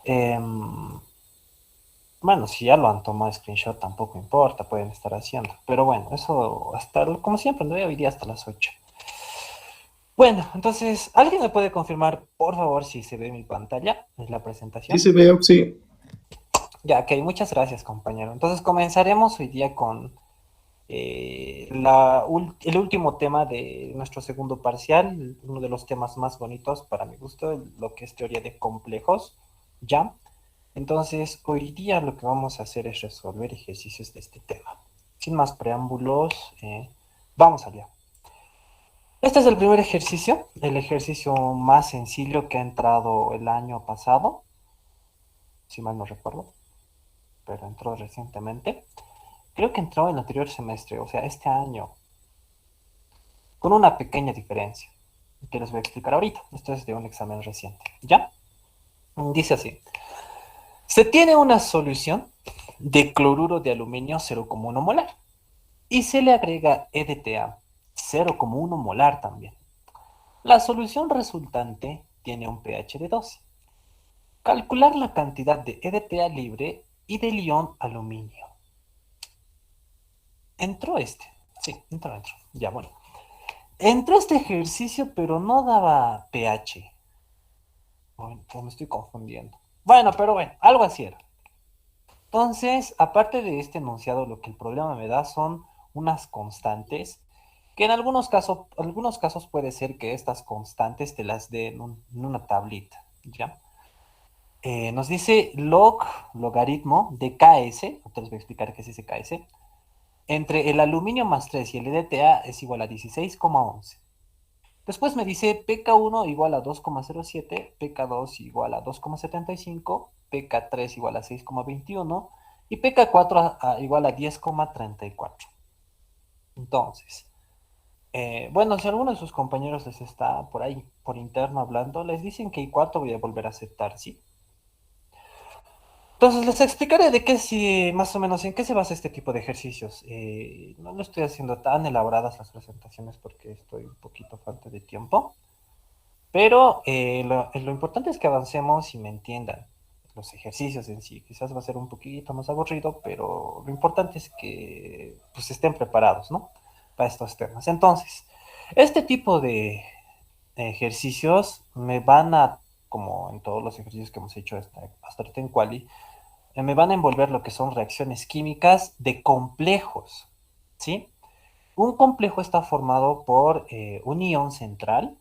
Em, bueno, si ya lo han tomado screenshot tampoco importa, pueden estar haciendo. Pero bueno, eso hasta, como siempre, no hoy día hasta las 8. Bueno, entonces, ¿alguien me puede confirmar, por favor, si se ve mi pantalla en la Sí presentación? se ve, sí. Ya, ok, muchas gracias, compañero. Entonces, comenzaremos hoy día con el último tema de nuestro segundo parcial, uno de los temas más bonitos para mi gusto, lo que es teoría de complejos, ¿ya? Entonces, hoy día lo que vamos a hacer es resolver ejercicios de este tema. Sin más preámbulos, vamos allá. Este es el primer ejercicio, el ejercicio más sencillo que ha entrado el año pasado, si mal no recuerdo, pero entró recientemente. Creo que entró en el anterior semestre, o sea, este año, con una pequeña diferencia, que les voy a explicar ahorita. Esto es de un examen reciente, ¿ya? Dice así. Se tiene una solución de cloruro de aluminio 0,1 molar y se le agrega EDTA 0,1 molar también. La solución resultante tiene un pH de 12. Calcular la cantidad de EDTA libre y del ion aluminio. Entró este. Sí, entró. Ya, bueno. Entró este ejercicio, pero no daba pH. Bueno, pues me estoy confundiendo. Bueno, pero bueno, algo así era. Entonces, aparte de este enunciado, lo que el problema me da son unas constantes, que en algunos casos puede ser que estas constantes te las den en una tablita, ¿ya? Nos dice logaritmo de Ks, te les voy a explicar qué es ese Ks, entre el aluminio más 3 y el EDTA es igual a 16,11. Después me dice pK1 igual a 2,07, pK2 igual a 2,75, pK3 igual a 6,21 y pK4 igual a 10,34. Entonces, bueno, si alguno de sus compañeros les está por ahí, por interno hablando, les dicen que I4 voy a volver a aceptar, ¿sí? Entonces les explicaré de qué si más o menos en qué se basa este tipo de ejercicios. No lo estoy haciendo tan elaboradas las presentaciones porque estoy un poquito falta de tiempo. Pero lo importante es que avancemos y me entiendan los ejercicios en sí. Quizás va a ser un poquito más aburrido, pero lo importante es que pues, estén preparados, ¿no? Para estos temas. Entonces, este tipo de ejercicios me van a, como en todos los ejercicios que hemos hecho hasta ahorita en Quali, me van a envolver lo que son reacciones químicas de complejos, ¿sí? Un complejo está formado por un ion central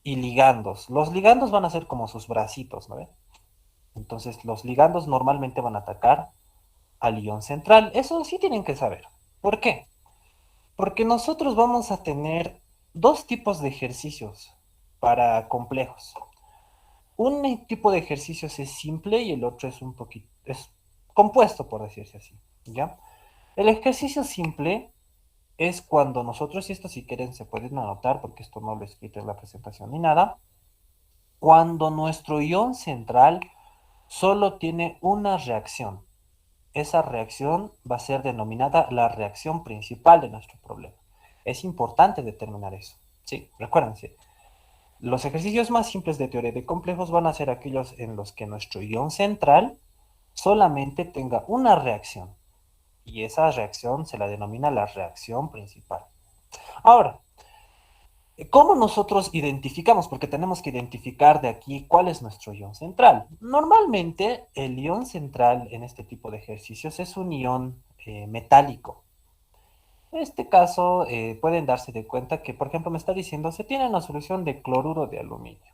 y ligandos. Los ligandos van a ser como sus bracitos, ¿no ve? Entonces, los ligandos normalmente van a atacar al ion central. Eso sí tienen que saber. ¿Por qué? Porque nosotros vamos a tener dos tipos de ejercicios para complejos. Un tipo de ejercicios es simple y el otro es un poquito, es compuesto, por decirse así, ¿ya? El ejercicio simple es cuando nosotros, y esto si quieren se pueden anotar porque esto no lo he escrito en la presentación ni nada, cuando nuestro ion central solo tiene una reacción. Esa reacción va a ser denominada la reacción principal de nuestro problema. Es importante determinar eso. Sí, recuérdense. Los ejercicios más simples de teoría de complejos van a ser aquellos en los que nuestro ion central solamente tenga una reacción. Y esa reacción se la denomina la reacción principal. Ahora, ¿cómo nosotros identificamos? Porque tenemos que identificar de aquí cuál es nuestro ion central. Normalmente el ion central en este tipo de ejercicios es un ion metálico. En este caso pueden darse de cuenta que, por ejemplo, me está diciendo se tiene una solución de cloruro de aluminio.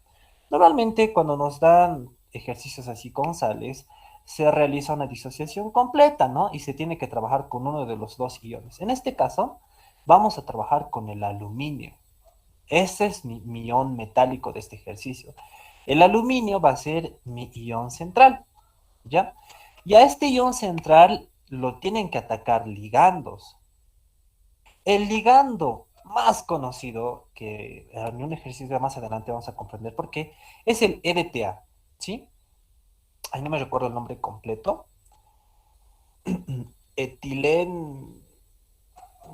Normalmente cuando nos dan ejercicios así con sales, se realiza una disociación completa, ¿no? Y se tiene que trabajar con uno de los dos iones. En este caso, vamos a trabajar con el aluminio. Ese es mi ion metálico de este ejercicio. El aluminio va a ser mi ion central, ¿ya? Y a este ion central lo tienen que atacar ligandos. El ligando más conocido, que en un ejercicio más adelante vamos a comprender por qué, es el EDTA, ¿sí? Ay, no me recuerdo el nombre completo. Etilen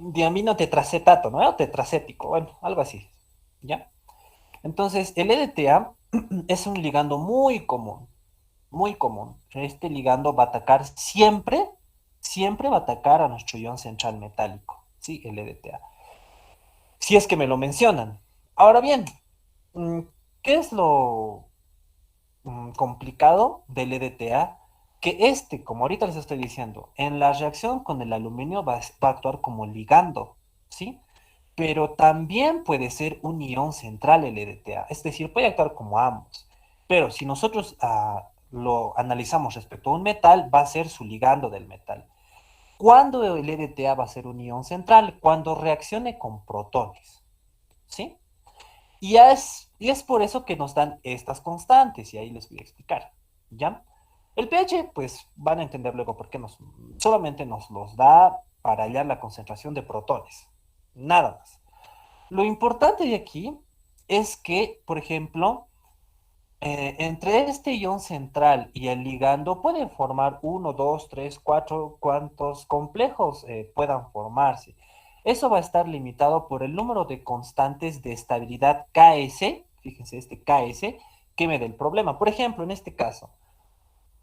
diamino tetracetato, ¿no? Tetracético, bueno, algo así, ¿ya? Entonces, el EDTA es un ligando muy común. muy común. Este ligando va a atacar siempre, siempre va a atacar a nuestro ion central metálico, ¿sí? El EDTA. Si es que me lo mencionan. Ahora bien, mm, ¿qué es lo complicado del EDTA? Que este, como ahorita les estoy diciendo, en la reacción con el aluminio va a actuar como ligando, ¿sí? Pero también puede ser un ion central el EDTA, es decir, puede actuar como ambos. Pero si nosotros lo analizamos respecto a un metal, va a ser su ligando del metal. ¿Cuándo el EDTA va a ser un ion central? Cuando reaccione con protones, ¿sí? Y es por eso que nos dan estas constantes, y ahí les voy a explicar, ¿ya? El pH, pues van a entender luego por qué solamente nos los da para hallar la concentración de protones, nada más. Lo importante de aquí es que, por ejemplo, entre este ion central y el ligando pueden formar uno, dos, tres, cuatro, cuantos complejos puedan formarse. Eso va a estar limitado por el número de constantes de estabilidad Ks, fíjense este Ks, que me dé el problema. Por ejemplo, en este caso,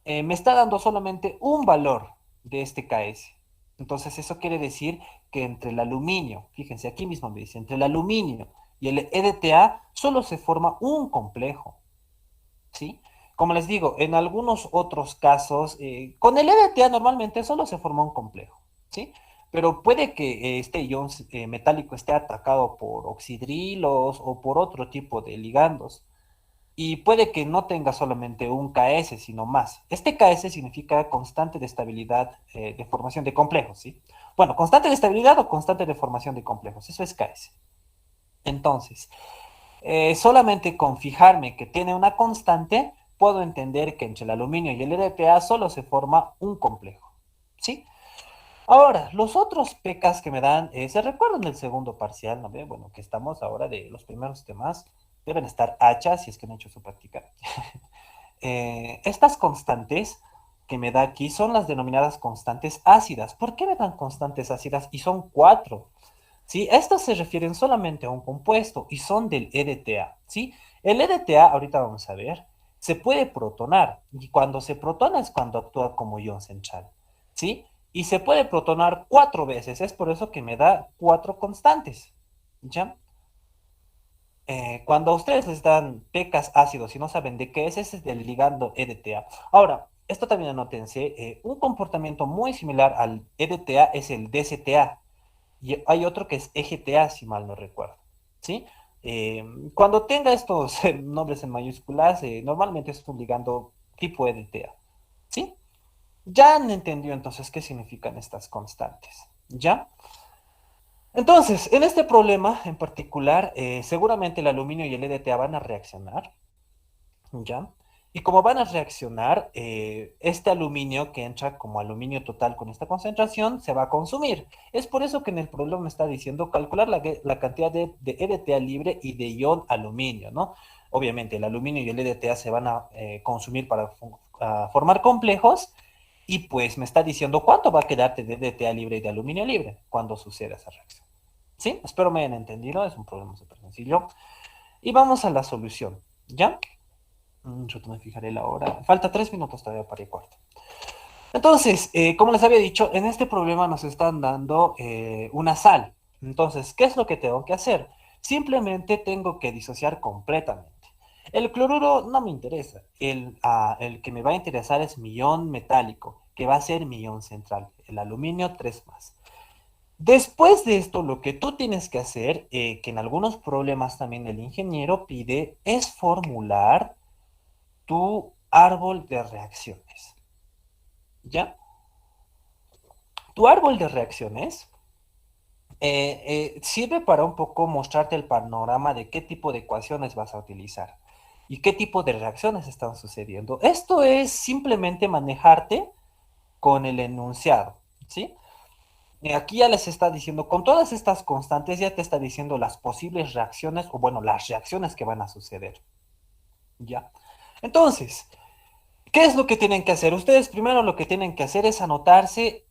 me está dando solamente un valor de este Ks. Entonces eso quiere decir que entre el aluminio, fíjense aquí mismo me dice, entre el aluminio y el EDTA solo se forma un complejo, ¿sí? Como les digo, en algunos otros casos, con el EDTA normalmente solo se forma un complejo, ¿sí? Pero puede que este ion metálico esté atacado por oxidrilos o por otro tipo de ligandos. Y puede que no tenga solamente un KS, sino más. Este KS significa constante de estabilidad de formación de complejos, ¿sí? Bueno, constante de estabilidad o constante de formación de complejos, eso es KS. Entonces, solamente con fijarme que tiene una constante, puedo entender que entre el aluminio y el EDTA solo se forma un complejo, ¿sí? Ahora, los otros pKs que me dan, se recuerdan del segundo parcial, ¿no ve? Bueno, que estamos ahora de los primeros temas, deben estar hachas si es que han hecho su práctica. Estas constantes que me da aquí son las denominadas constantes ácidas. ¿Por qué me dan constantes ácidas? Y son cuatro. ¿Sí? Estas se refieren solamente a un compuesto y son del EDTA, ¿sí? El EDTA, ahorita vamos a ver, se puede protonar y cuando se protona es cuando actúa como ion central, ¿sí? Y se puede protonar cuatro veces, es por eso que me da cuatro constantes, ¿ya? Cuando a ustedes les dan pecas ácidos y no saben de qué es, ese es del ligando EDTA. Ahora, esto también anótense, un comportamiento muy similar al EDTA es el DCTA, y hay otro que es EGTA, si mal no recuerdo, ¿sí? Cuando tenga estos nombres en mayúsculas, normalmente es un ligando tipo EDTA, ¿sí? Ya han entendido entonces qué significan estas constantes, ¿ya? Entonces, en este problema en particular, seguramente el aluminio y el EDTA van a reaccionar, ¿ya? Y como van a reaccionar, este aluminio que entra como aluminio total con esta concentración se va a consumir. Es por eso que en el problema me está diciendo calcular la cantidad de EDTA libre y de ion aluminio, ¿no? Obviamente el aluminio y el EDTA se van a consumir para a formar complejos y pues me está diciendo cuánto va a quedarte de EDTA libre y de aluminio libre cuando suceda esa reacción. ¿Sí? Espero me hayan entendido, es un problema súper sencillo. Y vamos a la solución, ¿ya? Yo me fijaré la hora. Falta 3 minutos todavía para el cuarto. Entonces, como les había dicho, en este problema nos están dando una sal. Entonces, ¿qué es lo que tengo que hacer? Simplemente tengo que disociar completamente. El cloruro no me interesa. El que me va a interesar es mi ion metálico, que va a ser mi ion central. El aluminio 3 más. Después de esto, lo que tú tienes que hacer, que en algunos problemas también el ingeniero pide, es formular tu árbol de reacciones. ¿Ya? Tu árbol de reacciones sirve para un poco mostrarte el panorama de qué tipo de ecuaciones vas a utilizar y qué tipo de reacciones están sucediendo. Esto es simplemente manejarte con el enunciado, ¿sí? Aquí ya les está diciendo, con todas estas constantes ya te está diciendo las posibles reacciones o bueno, las reacciones que van a suceder, ¿ya? Entonces, ¿qué es lo que tienen que hacer? Ustedes primero lo que tienen que hacer es anotarse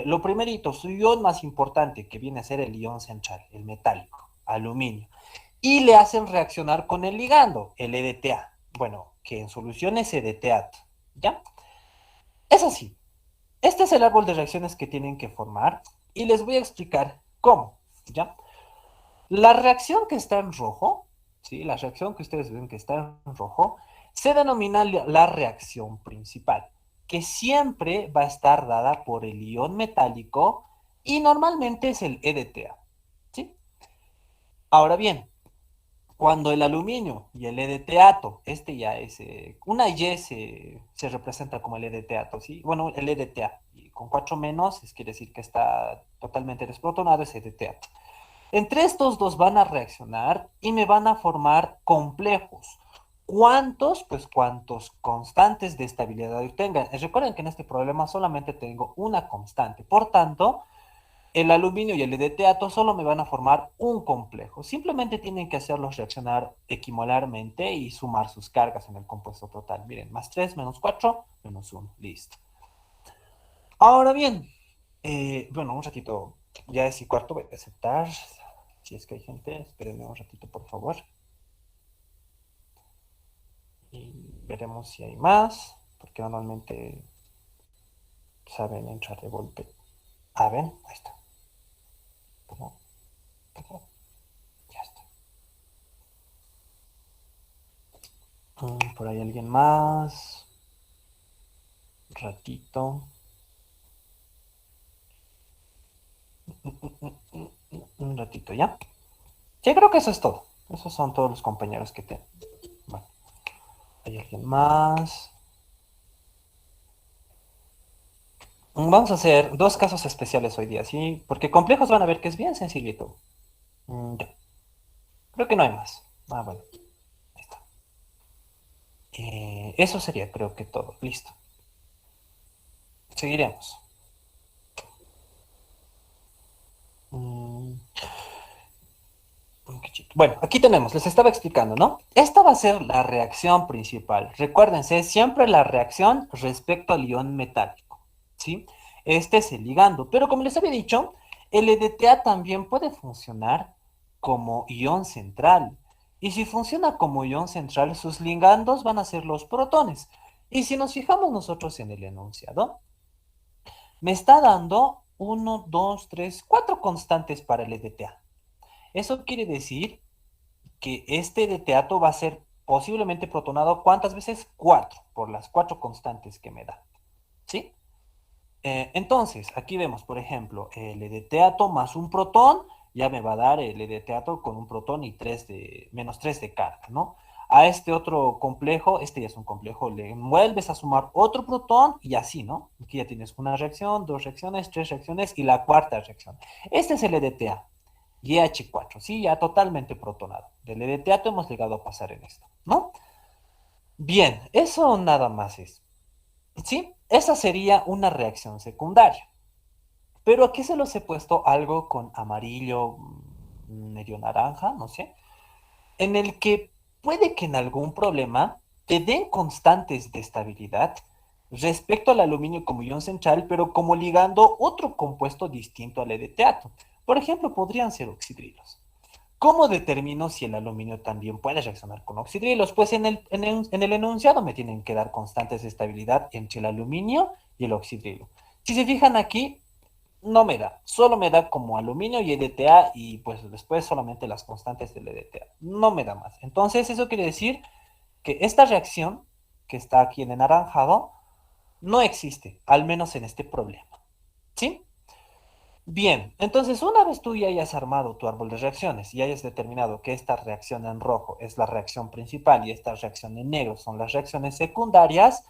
lo primerito, su ion más importante, que viene a ser el ion central, el metálico, aluminio. Y le hacen reaccionar con el ligando, el EDTA. Bueno, que en solución es EDTA, ¿Ya? Es así. Este es el árbol de reacciones que tienen que formar y les voy a explicar cómo, ¿ya? La reacción que está en rojo, ¿sí? La reacción que ustedes ven que está en rojo, se denomina la reacción principal, que siempre va a estar dada por el ion metálico y normalmente es el EDTA, ¿sí? Ahora bien, cuando el aluminio y el EDTato, este ya es, una Y se representa como el EDTato, ¿sí? Bueno, el EDTA, y con 4 menos, quiere decir que está totalmente desprotonado, es EDTato. Entre estos dos van a reaccionar y me van a formar complejos. ¿Cuántos? Pues cuantos constantes de estabilidad yo tenga. Recuerden que en este problema solamente tengo una constante. Por tanto, el aluminio y el EDTato solo me van a formar un complejo. Simplemente tienen que hacerlos reaccionar equimolarmente y sumar sus cargas en el compuesto total. Miren, más 3 menos 4 menos 1. Listo. Ahora bien, bueno, un ratito, ya es y cuarto, voy a aceptar. Si es que hay gente, espérenme un ratito, por favor. Y veremos si hay más, porque normalmente saben entrar de golpe. Ah, ven, ahí está. ¿Cómo? Ya está. Por ahí alguien más. Ratito. Un ratito, ¿ya? Sí, creo que eso es todo. Esos son todos los compañeros que tengo. Bueno, hay alguien más. Vamos a hacer dos casos especiales hoy día, ¿sí? Porque complejos van a ver que es bien sencillito. Ya. Creo que no hay más. Ah, bueno. Ahí está. Eso sería, creo que todo. Listo. Seguiremos. Mm, Bueno, aquí tenemos, les estaba explicando, ¿no? Esta va a ser la reacción principal. Recuérdense, siempre la reacción respecto al ion metálico, ¿sí? Este es el ligando, pero como les había dicho, el EDTA también puede funcionar como ion central. Y si funciona como ion central, sus ligandos van a ser los protones. Y si nos fijamos nosotros en el enunciado, me está dando uno, 2, 3, 4 constantes para el EDTA. Eso quiere decir que este de teatro va a ser posiblemente protonado, ¿cuántas veces? 4, por las 4 constantes que me da. ¿Sí? Entonces, aquí vemos, por ejemplo, el EDTato más un protón, ya me va a dar el EDTato con un protón y 3 de, menos 3 de carga, ¿no? A este otro complejo, este ya es un complejo, le vuelves a sumar otro protón y así, ¿no? Aquí ya tienes una reacción, dos reacciones, tres reacciones y la cuarta reacción. Este es el EDTA. YH4, sí, ya totalmente protonado. Del EDTato hemos llegado a pasar en esto, ¿no? Bien, eso nada más es. Sí, esa sería una reacción secundaria. Pero aquí se los he puesto algo con amarillo, medio naranja, no sé, en el que puede que en algún problema te den constantes de estabilidad respecto al aluminio como ion central, pero como ligando otro compuesto distinto al EDTato. Por ejemplo, podrían ser oxidrilos. ¿Cómo determino si el aluminio también puede reaccionar con oxidrilos? Pues en el enunciado me tienen que dar constantes de estabilidad entre el aluminio y el oxidrilo. Si se fijan aquí, no me da, solo me da como aluminio y EDTA y pues después solamente las constantes del EDTA. No me da más. Entonces eso quiere decir que esta reacción que está aquí en anaranjado no existe, al menos en este problema. ¿Sí? Bien, entonces una vez tú ya hayas armado tu árbol de reacciones y hayas determinado que esta reacción en rojo es la reacción principal y esta reacción en negro son las reacciones secundarias,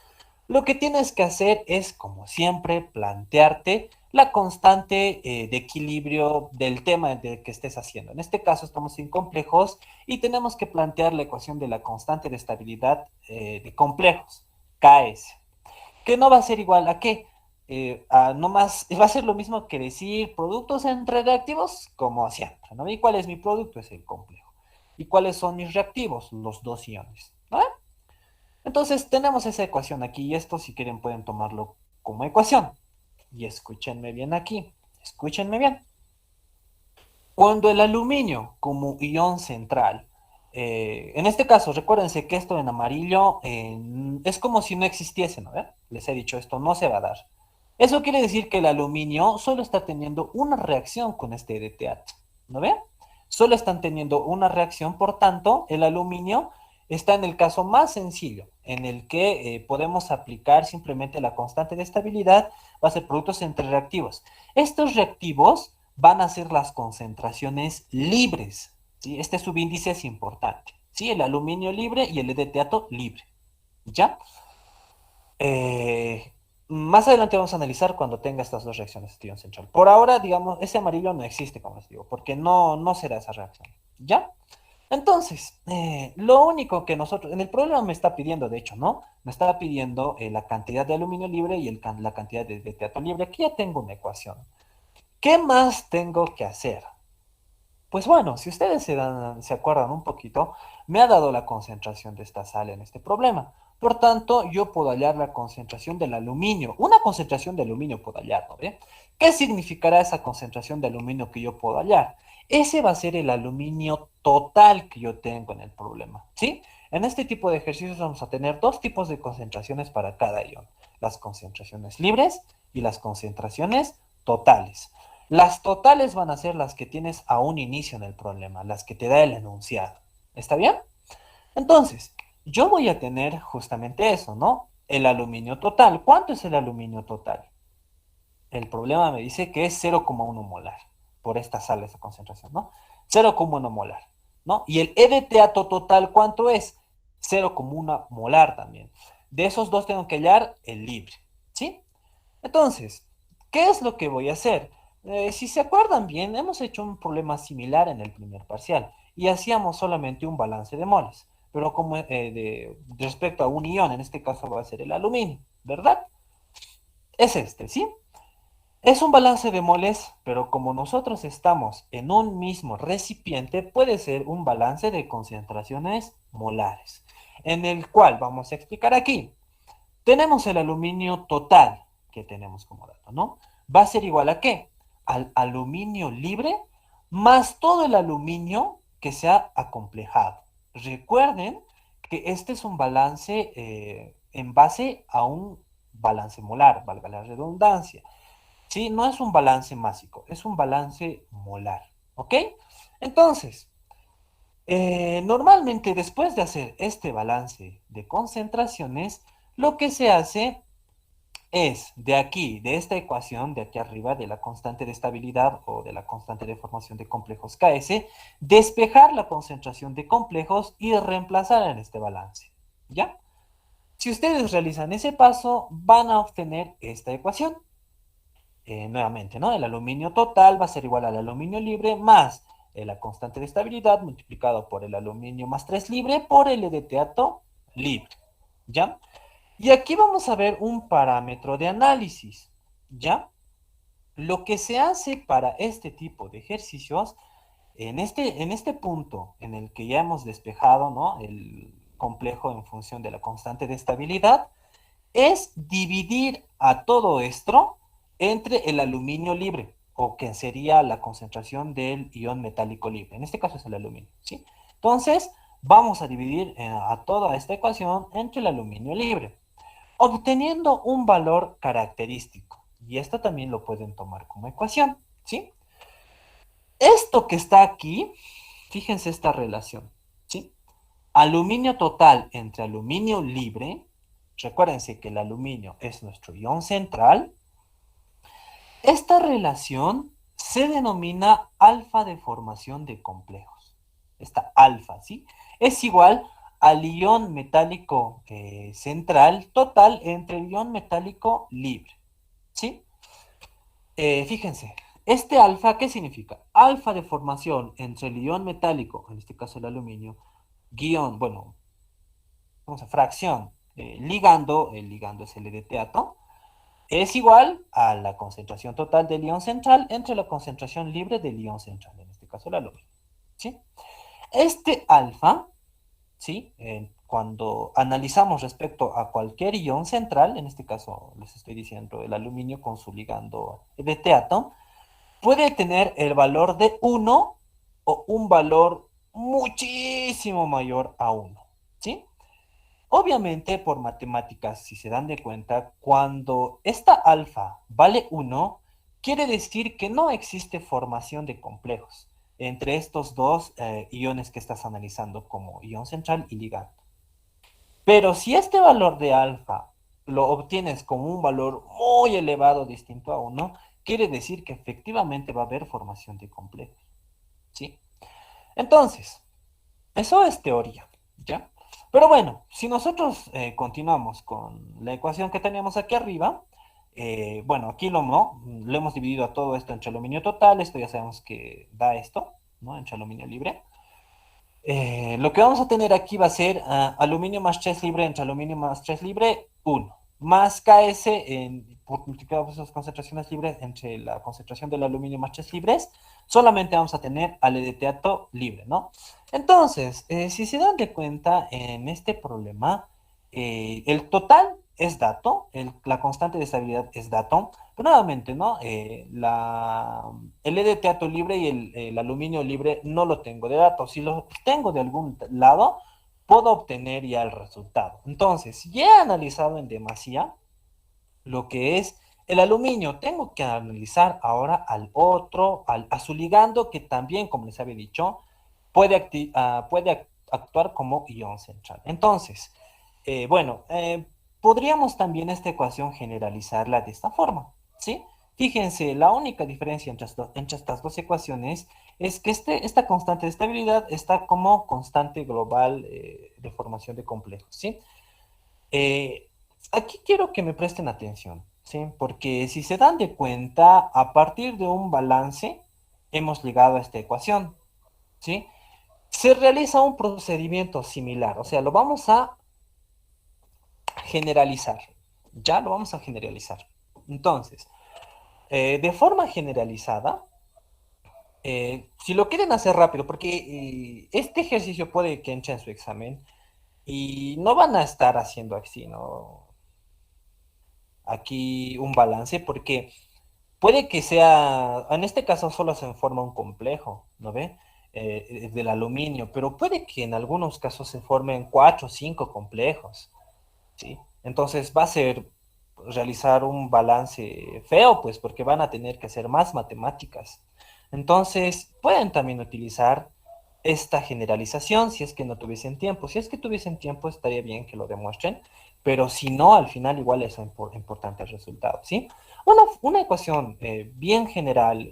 lo que tienes que hacer es, como siempre, plantearte la constante de equilibrio del tema de que estés haciendo. En este caso estamos sin complejos y tenemos que plantear la ecuación de la constante de estabilidad de complejos, KS, que no va a ser igual a qué. No más, va a ser lo mismo que decir productos entre reactivos, como siempre, ¿no? ¿Y cuál es mi producto? Es el complejo. ¿Y cuáles son mis reactivos? Los dos iones, ¿no? Entonces tenemos esa ecuación aquí y esto si quieren pueden tomarlo como ecuación. Y escúchenme bien aquí, escúchenme bien. Cuando el aluminio como ion central En este caso, recuérdense que esto en amarillo es como si no existiese, ¿no? Les he dicho, esto no se va a dar. Eso quiere decir que el aluminio solo está teniendo una reacción con este EDTA, ¿no ve? Solo están teniendo una reacción, por tanto, el aluminio está en el caso más sencillo, en el que podemos aplicar simplemente la constante de estabilidad, va a ser productos entre reactivos. Estos reactivos van a ser las concentraciones libres, ¿sí? Este subíndice es importante, ¿sí? El aluminio libre y el EDTA libre, ¿ya? Eh, Más adelante vamos a analizar cuando tenga estas dos reacciones de ion central. Por ahora, digamos, ese amarillo no existe, como les digo, porque no será esa reacción, ¿ya? Entonces, lo único que nosotros, en el problema me está pidiendo, de hecho, ¿no? Me estaba pidiendo la cantidad de aluminio libre y la cantidad de teatro libre. Aquí ya tengo una ecuación. ¿Qué más tengo que hacer? Pues bueno, si ustedes se acuerdan un poquito, me ha dado la concentración de esta sal en este problema. Por tanto, yo puedo hallar la concentración del aluminio. Una concentración de aluminio puedo hallar, ¿no ve? ¿Qué significará esa concentración de aluminio que yo puedo hallar? Ese va a ser el aluminio total que yo tengo en el problema, ¿sí? En este tipo de ejercicios vamos a tener dos tipos de concentraciones para cada ion. Las concentraciones libres y las concentraciones totales. Las totales van a ser las que tienes a un inicio en el problema, las que te da el enunciado. ¿Está bien? Entonces, yo voy a tener justamente eso, ¿no? El aluminio total. ¿Cuánto es el aluminio total? El problema me dice que es 0,1 molar por esta sal, esa concentración, ¿no? 0,1 molar, ¿no? Y el EDTA total, ¿cuánto es? 0,1 molar también. De esos dos tengo que hallar el libre, ¿sí? Entonces, ¿qué es lo que voy a hacer? Si se acuerdan bien, hemos hecho un problema similar en el primer parcial y hacíamos solamente un balance de moles, pero como respecto a un ion, en este caso va a ser el aluminio, ¿verdad? Es este, ¿sí? Es un balance de moles, pero como nosotros estamos en un mismo recipiente, puede ser un balance de concentraciones molares, en el cual vamos a explicar aquí. Tenemos el aluminio total que tenemos como dato, ¿no? Va a ser igual a ¿qué? Al aluminio libre más todo el aluminio que se ha acomplejado. Recuerden que este es un balance en base a un balance molar, valga la redundancia. ¿Sí? No es un balance másico, es un balance molar, ¿ok? Entonces, normalmente después de hacer este balance de concentraciones, lo que se hace es de aquí, de esta ecuación, de aquí arriba, de la constante de estabilidad o de la constante de formación de complejos Ks, despejar la concentración de complejos y reemplazar en este balance, ¿ya? Si ustedes realizan ese paso, van a obtener esta ecuación. Nuevamente, ¿no? El aluminio total va a ser igual al aluminio libre más la constante de estabilidad multiplicado por el aluminio más 3 libre por el de teatro libre, ¿ya? Y aquí vamos a ver un parámetro de análisis, ¿ya? Lo que se hace para este tipo de ejercicios, en este punto en el que ya hemos despejado, ¿no? El complejo en función de la constante de estabilidad, es dividir a todo esto entre el aluminio libre, o que sería la concentración del ion metálico libre. En este caso es el aluminio, ¿sí? Entonces, vamos a dividir a toda esta ecuación entre el aluminio libre, obteniendo un valor característico. Y esto también lo pueden tomar como ecuación, ¿sí? Esto que está aquí, fíjense esta relación, ¿sí? Aluminio total entre aluminio libre. Recuérdense que el aluminio es nuestro ion central. Esta relación se denomina alfa de formación de complejos. Esta alfa, ¿sí? Es igual al ion metálico central total entre el ion metálico libre, ¿sí? Fíjense, este alfa, ¿qué significa? Alfa de formación entre el ion metálico, en este caso el aluminio, guión, bueno, vamos a fracción, ligando, el ligando es el teatro, es igual a la concentración total del ion central entre la concentración libre del ion central, en este caso el aluminio, ¿sí? Este alfa, ¿sí? Cuando analizamos respecto a cualquier ion central, en este caso les estoy diciendo el aluminio con su ligando de teatro, puede tener el valor de 1 o un valor muchísimo mayor a uno, ¿sí? Obviamente, por matemáticas, si se dan de cuenta, cuando esta alfa vale uno, quiere decir que no existe formación de complejos entre estos dos iones que estás analizando como ion central y ligando. Pero si este valor de alfa lo obtienes como un valor muy elevado distinto a uno, quiere decir que efectivamente va a haber formación de complejos, ¿sí? Entonces, eso es teoría, ¿ya? Pero bueno, si nosotros continuamos con la ecuación que teníamos aquí arriba, bueno, aquí lo hemos dividido a todo esto entre aluminio total, esto ya sabemos que da esto, ¿no? Entre aluminio libre. Lo que vamos a tener aquí va a ser aluminio más 3 libre entre aluminio más 3 libre, uno más KS por multiplicado por esas concentraciones libres entre la concentración del aluminio más 3 libres, solamente vamos a tener al edetato libre, ¿no? Entonces, si se dan de cuenta en este problema, el total es dato, la constante de estabilidad es dato, pero nuevamente, ¿no? El EDTato libre y el aluminio libre no lo tengo de dato. Si lo tengo de algún lado, puedo obtener ya el resultado. Entonces, si he analizado en demasía lo que es el aluminio, tengo que analizar ahora al otro, a su ligando, que también, como les había dicho, puede actuar como ion central. Entonces, bueno, podríamos también esta ecuación generalizarla de esta forma, ¿sí? Fíjense, la única diferencia entre estas dos ecuaciones es que esta constante de estabilidad está como constante global de formación de complejos, ¿sí? Eh, Aquí quiero que me presten atención, ¿sí? Porque si se dan de cuenta, a partir de un balance hemos llegado a esta ecuación, ¿sí? Se realiza un procedimiento similar, o sea, lo vamos a generalizar, ya lo vamos a generalizar. Entonces, de forma generalizada, si lo quieren hacer rápido, porque este ejercicio puede que entre en su examen y no van a estar haciendo así, ¿no? Aquí un balance, porque puede que sea, en este caso solo se forma un complejo, ¿no ve? Del aluminio, pero puede que en algunos casos se formen cuatro o cinco complejos, ¿sí? Entonces va a ser realizar un balance feo, pues, porque van a tener que hacer más matemáticas. Entonces, pueden también utilizar esta generalización si es que no tuviesen tiempo. Si es que tuviesen tiempo, estaría bien que lo demuestren, pero si no, al final igual es importante el resultado, ¿sí? Una ecuación bien general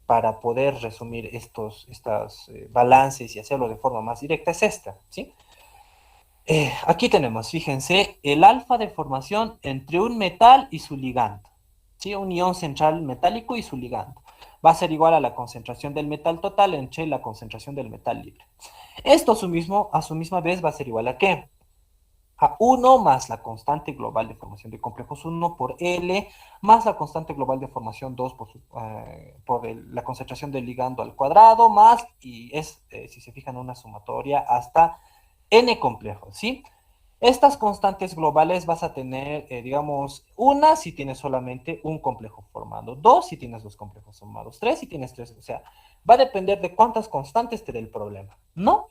para poder resumir estos balances y hacerlo de forma más directa es esta, ¿sí? Aquí tenemos, fíjense, el alfa de formación entre un metal y su ligando, ¿sí? Un ion central metálico y su ligando. Va a ser igual a la concentración del metal total entre la concentración del metal libre. Esto a su misma vez va a ser igual a ¿qué? A uno más la constante global de formación de complejos uno por L más la constante global de formación 2 la concentración del ligando al cuadrado más, y es, si se fijan, una sumatoria hasta N complejos, ¿sí? Estas constantes globales vas a tener, digamos, una si tienes solamente un complejo formado, dos si tienes dos complejos formados, tres si tienes tres, o sea, va a depender de cuántas constantes te dé el problema, ¿no?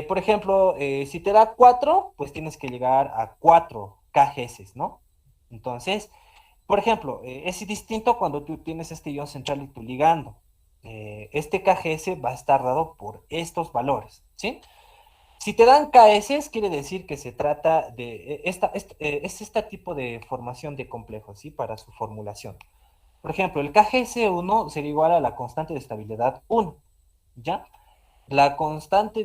Por ejemplo, si te da 4, pues tienes que llegar a 4 KGS, ¿no? Entonces, por ejemplo, es distinto cuando tú tienes este ion central y tu ligando. Este KGS va a estar dado por estos valores, ¿sí? Si te dan KS, quiere decir que se trata de es este tipo de formación de complejos, ¿sí? Para su formulación. Por ejemplo, el KGS1 sería igual a la constante de estabilidad 1, ¿ya? La constante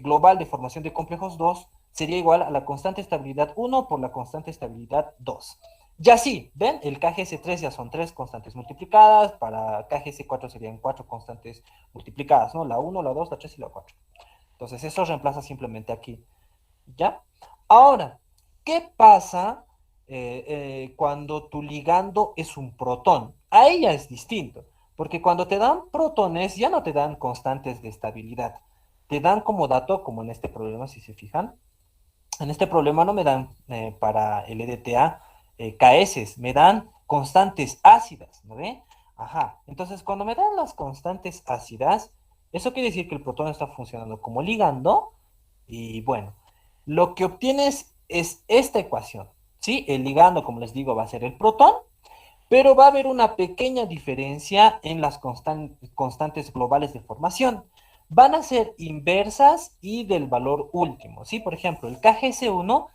global de formación de complejos 2 sería igual a la constante de estabilidad 1 por la constante de estabilidad 2. Ya sí, ¿ven? El KGS3 ya son tres constantes multiplicadas, para KGS4 serían cuatro constantes multiplicadas, ¿no? La 1, la 2, la 3 y la 4. Entonces eso reemplaza simplemente aquí, ¿ya? Ahora, ¿qué pasa cuando tu ligando es un protón? A ella es distinto, porque cuando te dan protones ya no te dan constantes de estabilidad, te dan como dato, como en este problema, si se fijan, en este problema no me dan para el EDTA KS, me dan constantes ácidas, ¿no ve? Ajá, entonces cuando me dan las constantes ácidas, Eso quiere decir que el protón está funcionando como ligando y bueno, lo que obtienes es esta ecuación, ¿sí? El ligando, como les digo, va a ser el protón, pero va a haber una pequeña diferencia en las constantes globales de formación. Van a ser inversas y del valor último, ¿sí? Por ejemplo, el KGS1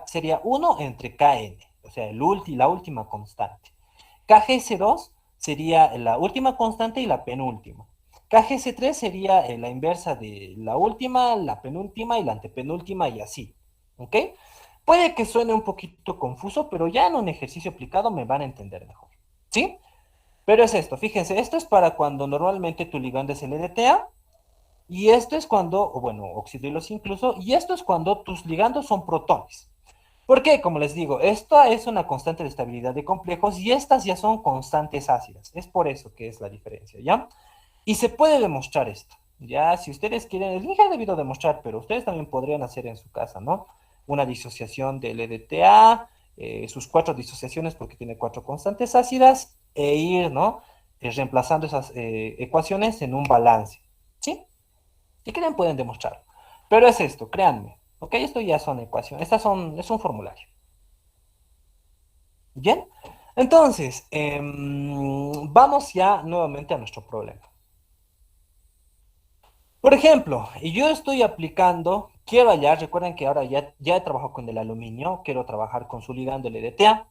sería 1 entre Kn, o sea, la última constante. KGS2 sería la última constante y la penúltima. KGS3 sería la inversa de la última, la penúltima y la antepenúltima y así. ¿Ok? Puede que suene un poquito confuso, pero ya en un ejercicio aplicado me van a entender mejor. ¿Sí? Pero es esto, fíjense, esto es para cuando normalmente tu ligando es el EDTA, y esto es cuando, o bueno, oxidrilos incluso, y esto es cuando tus ligandos son protones. ¿Por qué? Como les digo, esta es una constante de estabilidad de complejos y estas ya son constantes ácidas. Es por eso que es la diferencia, ¿ya? Y se puede demostrar esto. Ya, si ustedes quieren, les dije debido demostrar, pero ustedes también podrían hacer en su casa, ¿no? Una disociación del EDTA, sus cuatro disociaciones porque tiene cuatro constantes ácidas, e ir, ¿no? Reemplazando esas ecuaciones en un balance, ¿sí? Si quieren pueden demostrar. Pero es esto, créanme. Ok, esto ya son ecuaciones. Es un formulario. Bien. Entonces, vamos ya nuevamente a nuestro problema. Por ejemplo, yo estoy aplicando, quiero hallar, recuerden que ahora ya he trabajado con el aluminio, quiero trabajar con su ligando el EDTA.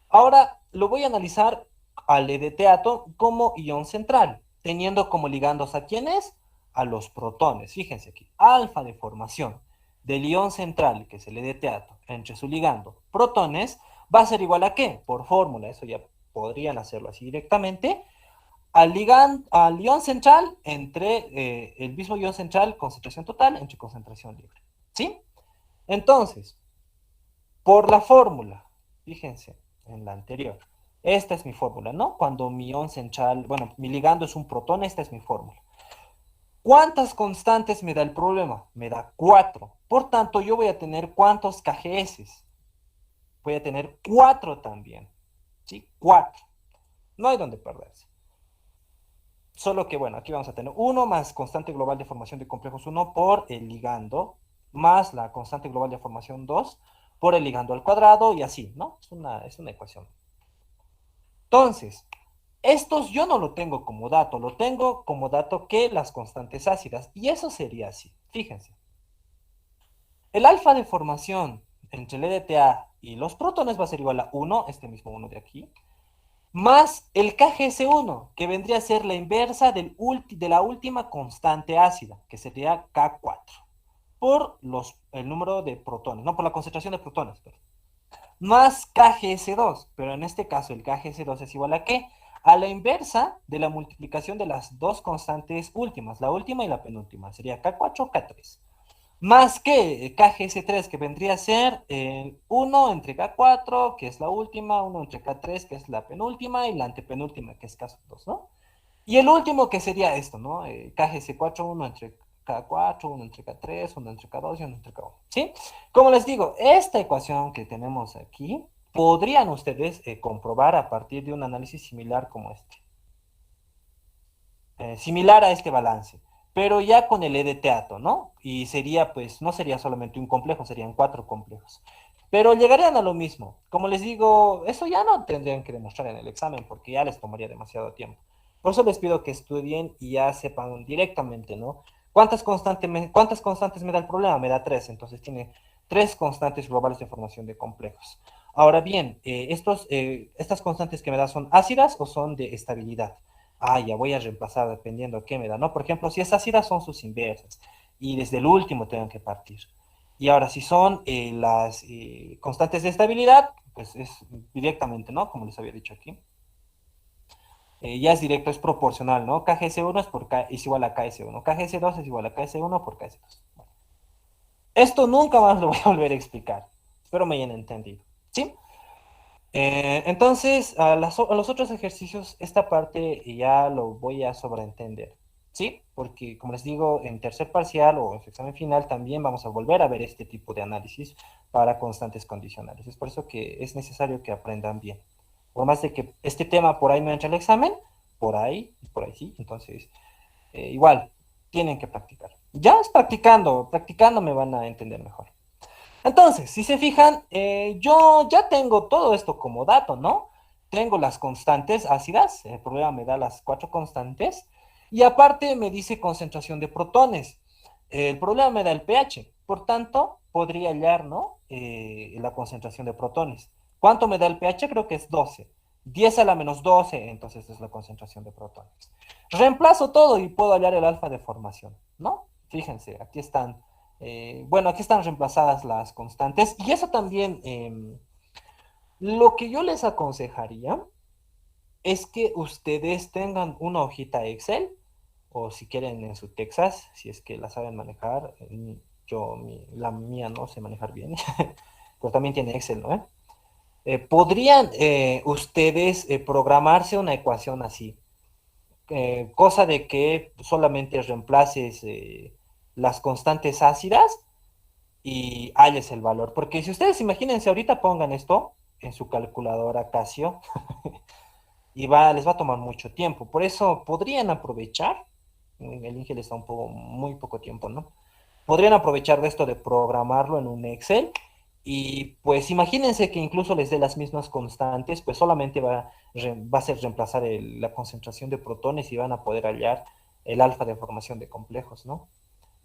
Ahora lo voy a analizar al EDTA como ion central, teniendo como ligandos a quiénes, a los protones. Fíjense aquí, alfa de formación del ion central, que es el EDTA, entre su ligando protones, va a ser igual a qué, por fórmula, eso ya podrían hacerlo así directamente, al ion central entre el mismo ion central, concentración total entre concentración libre. ¿Sí? Entonces, por la fórmula, fíjense en la anterior, esta es mi fórmula, ¿no? Cuando mi ion central, bueno, mi ligando es un protón, esta es mi fórmula. ¿Cuántas constantes me da el problema? Me da 4. Por tanto, yo voy a tener ¿cuántos KGS? Voy a tener 4 también. ¿Sí? 4. No hay donde perderse. Solo que, bueno, aquí vamos a tener 1 más constante global de formación de complejos 1 por el ligando, más la constante global de formación 2 por el ligando al cuadrado y así, ¿no? Es una ecuación. Entonces, estos yo no lo tengo como dato, lo tengo como dato que las constantes ácidas. Y eso sería así. Fíjense. El alfa de formación entre el EDTA y los protones va a ser igual a 1, este mismo 1 de aquí, más el KGS1, que vendría a ser la inversa de la última constante ácida, que sería K4, por el número de protones, no por la concentración de protones, pero, más KGS2, pero en este caso el KGS2 es igual a ¿qué? A la inversa de la multiplicación de las dos constantes últimas, la última y la penúltima, sería K4, K3. Más que KGS3, que vendría a ser 1 entre K4, que es la última, 1 entre K3, que es la penúltima, y la antepenúltima, que es K2, ¿no? Y el último que sería esto, ¿no? KGS4, 1 entre K4, 1 entre K3, 1 entre K2 y 1 entre K1, ¿sí? Como les digo, esta ecuación que tenemos aquí, podrían ustedes comprobar a partir de un análisis similar como este. Similar a este balance, pero ya con el E de teatro, ¿no? Y sería, pues, no sería solamente un complejo, serían cuatro complejos. Pero llegarían a lo mismo. Como les digo, eso ya no tendrían que demostrar en el examen porque ya les tomaría demasiado tiempo. Por eso les pido que estudien y ya sepan directamente, ¿no? ¿Cuántas constantes me da el problema? Me da tres, entonces tiene tres constantes globales de formación de complejos. Ahora bien, estas constantes que me da son ácidas o son de estabilidad. Ah, ya voy a reemplazar dependiendo qué me da, ¿no? Por ejemplo, si es ácida son sus inversas y desde el último tengo que partir. Y ahora, si son las constantes de estabilidad, pues es directamente, ¿no? Como les había dicho aquí. Ya es directo, es proporcional, ¿no? KGS1 es igual a KS1. KGS2 es igual a KS1 por KS2. Bueno, esto nunca más lo voy a volver a explicar. Espero me hayan entendido. ¿Sí? Entonces, a los otros ejercicios, esta parte ya lo voy a sobreentender, ¿sí? Porque, como les digo, en tercer parcial o en su examen final también vamos a volver a ver este tipo de análisis para constantes condicionales. Es por eso que es necesario que aprendan bien. Por más de que este tema por ahí no entra al examen, por ahí sí. Entonces, igual. tienen que practicar. Ya es practicando, practicando me van a entender mejor. Entonces, si se fijan, yo ya tengo todo esto como dato, ¿no? Tengo las constantes ácidas, el problema me da las cuatro constantes, y aparte me dice concentración de protones. El problema me da el pH, por tanto, podría hallar, ¿no? La concentración de protones. ¿Cuánto me da el pH? Creo que es 12. 10 a la menos 12, entonces es la concentración de protones. Reemplazo todo y puedo hallar el alfa de formación, ¿no? Fíjense, aquí están bueno, aquí están reemplazadas las constantes y eso también, lo que yo les aconsejaría es que ustedes tengan una hojita Excel o si quieren en su Texas, si es que la saben manejar, la mía no sé manejar bien, pero también tiene Excel, ¿no? Podrían ustedes programarse una ecuación así, cosa de que solamente reemplaces las constantes ácidas y halles el valor. Porque si ustedes imagínense, ahorita pongan esto en su calculadora Casio y les va a tomar mucho tiempo. Por eso podrían aprovechar, el Inge está un poco, muy poco tiempo, ¿no? Podrían aprovechar de esto de programarlo en un Excel y pues imagínense que incluso les dé las mismas constantes, pues solamente va a ser reemplazar la concentración de protones y van a poder hallar el alfa de formación de complejos, ¿no?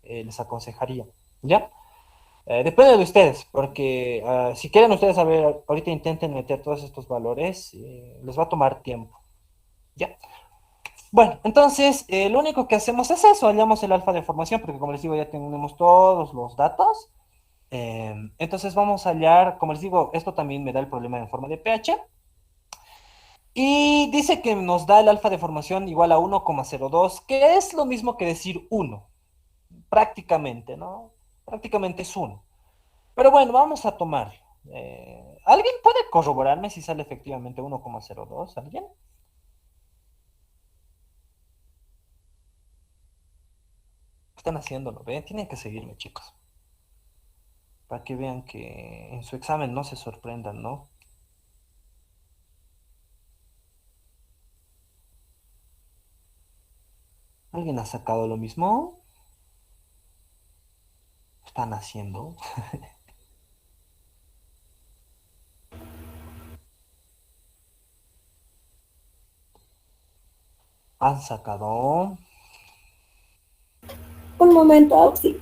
Les aconsejaría, ¿ya? Depende de ustedes, porque si quieren ustedes saber, ahorita intenten meter todos estos valores, les va a tomar tiempo. ¿Ya? Bueno, entonces lo único que hacemos es eso, hallamos el alfa de formación, porque como les digo, ya tenemos todos los datos. Entonces vamos a hallar, como les digo, esto también me da el problema en forma de pH. Y dice que nos da el alfa de formación igual a 1,02, que es lo mismo que decir 1, prácticamente, ¿no? Prácticamente es 1. Pero bueno, vamos a tomar. ¿Alguien puede corroborarme si sale efectivamente 1,02? ¿Alguien? Están haciéndolo, ¿ven? Tienen que seguirme, chicos. Para que vean que en su examen no se sorprendan, ¿no? ¿Alguien ha sacado lo mismo? Están haciendo. Han sacado. Un momento, Auxi.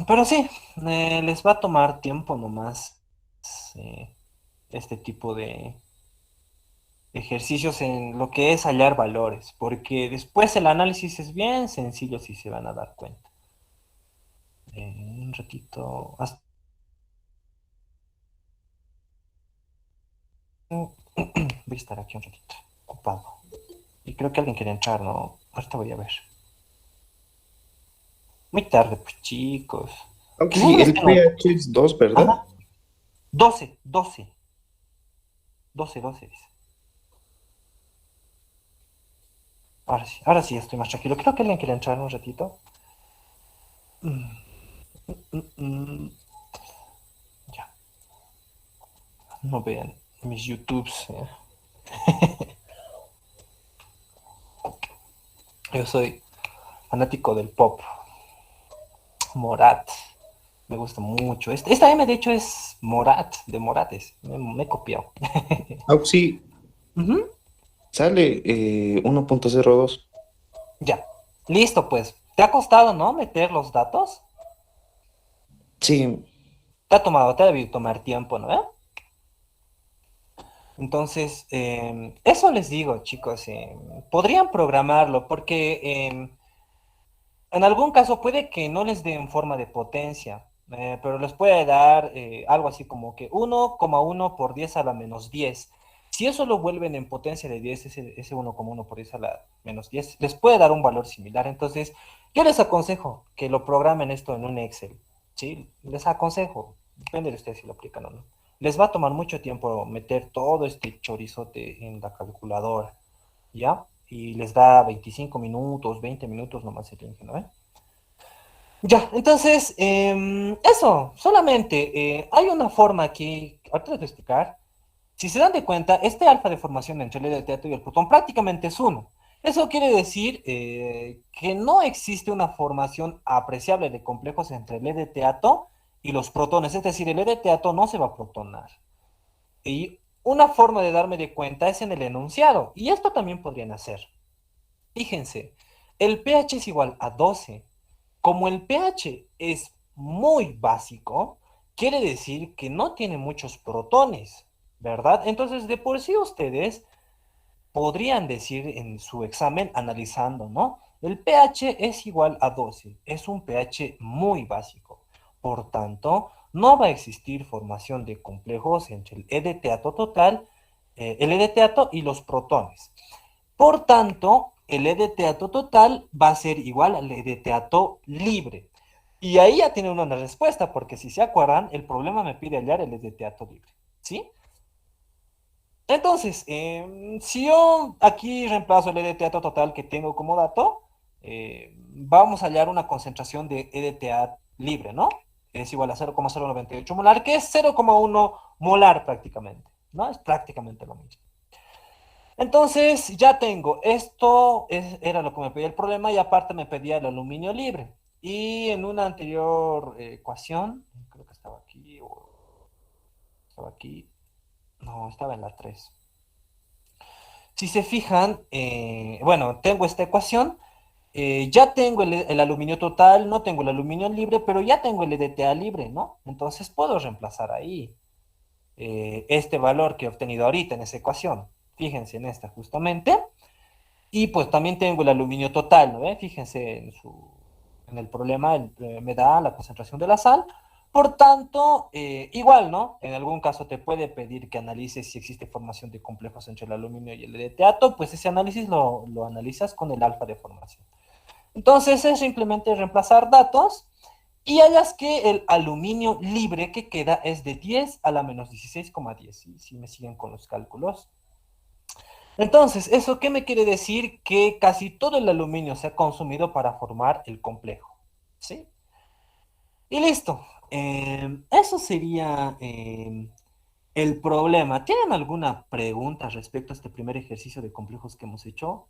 Pero sí, les va a tomar tiempo nomás eh, este tipo de ejercicios en lo que es hallar valores, porque después el análisis es bien sencillo si se van a dar cuenta. Un ratito. Voy a estar aquí un ratito, ocupado. Y creo que alguien quiere entrar, ¿no? Ahorita voy a ver. Muy tarde, pues chicos. Aunque ¿Qué sí, números el tengo? pH es 2, ¿verdad? Ajá. 12, 12, 12, 12 dice. Ahora sí estoy más tranquilo. Creo que alguien quiere entrar un ratito. Mm, mm, ya, no vean mis YouTubes. Yo soy fanático del pop. Morat. Me gusta mucho. Esta M, de hecho, es Morat, de Morates. Me he copiado. Auxi, Ujú. sale 1.02. Ya. Listo, pues. ¿Te ha costado, no? Meter los datos. Sí, Te ha debido tomar tiempo, ¿no? Entonces, eso les digo, chicos. Podrían programarlo porque en algún caso puede que no les dé en forma de potencia, pero les puede dar algo así como que 1,1 por 10 a la menos 10. Si eso lo vuelven en potencia de 10, ese 1,1 por 10 a la menos 10, les puede dar un valor similar. Entonces, yo les aconsejo que lo programen esto en un Excel. ¿Sí? Les aconsejo, depende de ustedes si lo aplican o no. Les va a tomar mucho tiempo meter todo este chorizote en la calculadora, ¿ya? Y les da 25 minutos, 20 minutos nomás el ingeniero, ¿eh? Ya, entonces, eso, solamente hay una forma aquí, ahorita les voy a explicar. Si se dan de cuenta, este alfa de formación entre el ED-teatro y el protón prácticamente es uno. Eso quiere decir que no existe una formación apreciable de complejos entre el ED-teatro y los protones, es decir, el ED-teatro no se va a protonar. Y una forma de darme de cuenta es en el enunciado, y esto también podrían hacer. Fíjense, el pH es igual a 12. Como el pH es muy básico, quiere decir que no tiene muchos protones, ¿verdad? Entonces, de por sí ustedes podrían decir en su examen analizando, ¿no? El pH es igual a 12, es un pH muy básico. Por tanto, no va a existir formación de complejos entre el ED-teatro total, el ED-teatro y los protones. Por tanto, el ED-teatro total va a ser igual al ED-teatro libre. Y ahí ya tiene una respuesta, porque si se acuerdan, el problema me pide hallar el ED-teatro libre, ¿sí? Entonces, si yo aquí reemplazo el EDTA total que tengo como dato, vamos a hallar una concentración de EDTA libre, ¿no? Es igual a 0,098 molar, que es 0,1 molar prácticamente, ¿no? Es prácticamente lo mismo. Entonces, ya tengo, era lo que me pedía el problema y aparte me pedía el aluminio libre. Y en una anterior ecuación, creo que estaba aquí, o estaba aquí, no, estaba en la 3. Si se fijan, bueno, tengo esta ecuación, ya tengo el aluminio total, no tengo el aluminio libre, pero ya tengo el EDTA libre, ¿no? Entonces puedo reemplazar ahí este valor que he obtenido ahorita en esa ecuación. Fíjense en esta justamente. Y pues también tengo el aluminio total, ¿no? Fíjense en el problema, me da la concentración de la sal. Por tanto, igual, ¿no? En algún caso te puede pedir que analices si existe formación de complejos entre el aluminio y el EDTA, pues ese análisis lo analizas con el alfa de formación. Entonces es simplemente reemplazar datos y hallas que el aluminio libre que queda es de 10 a la menos 16,10, si me siguen con los cálculos. Entonces, ¿eso qué me quiere decir? Que casi todo el aluminio se ha consumido para formar el complejo, ¿sí? Y listo. Eso sería el problema. ¿Tienen alguna pregunta respecto a este primer ejercicio de complejos que hemos hecho?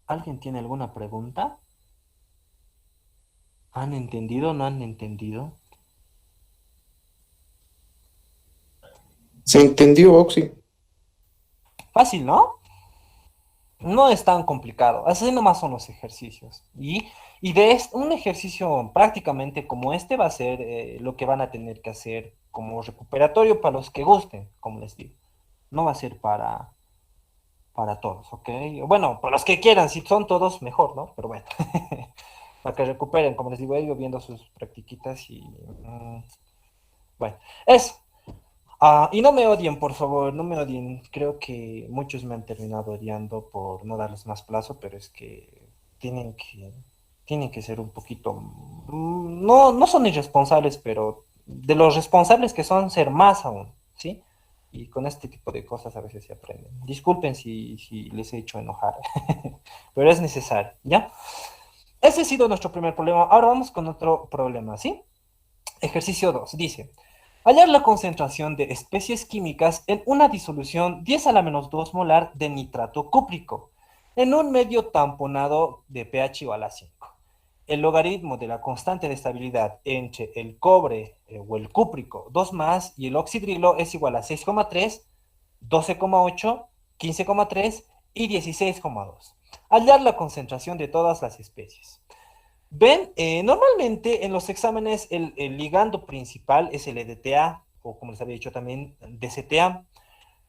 ¿Alguien tiene alguna pregunta? ¿Han entendido? ¿No han entendido? ¿Se entendió, Oxy? Fácil, ¿no? No es tan complicado, así nomás son los ejercicios. Y un ejercicio prácticamente como este va a ser lo que van a tener que hacer como recuperatorio para los que gusten, como les digo. No va a ser para todos, ¿ok? Bueno, para los que quieran, si son todos, mejor, ¿no? Pero bueno, para que recuperen, como les digo, ellos viendo sus practiquitas y... bueno, eso. Y no me odien, por favor, no me odien. Creo que muchos me han terminado odiando por no darles más plazo, pero es que tienen que, tienen que ser un poquito, no, no son irresponsables, pero de los responsables que son, ser más aún, ¿sí? Y con este tipo de cosas a veces se aprenden. Disculpen si les he hecho enojar, pero es necesario, ¿ya? Ese ha sido nuestro primer problema. Ahora vamos con otro problema, ¿sí? Ejercicio 2 dice, hallar la concentración de especies químicas en una disolución 10 a la menos 2 molar de nitrato cúprico en un medio tamponado de pH igual a 5. El logaritmo de la constante de estabilidad entre el cobre o el cúprico 2 más y el oxidrilo es igual a 6,3, 12,8, 15,3 y 16,2. Hallar la concentración de todas las especies. Ven, normalmente en los exámenes el ligando principal es el EDTA, o como les había dicho también, DCTA,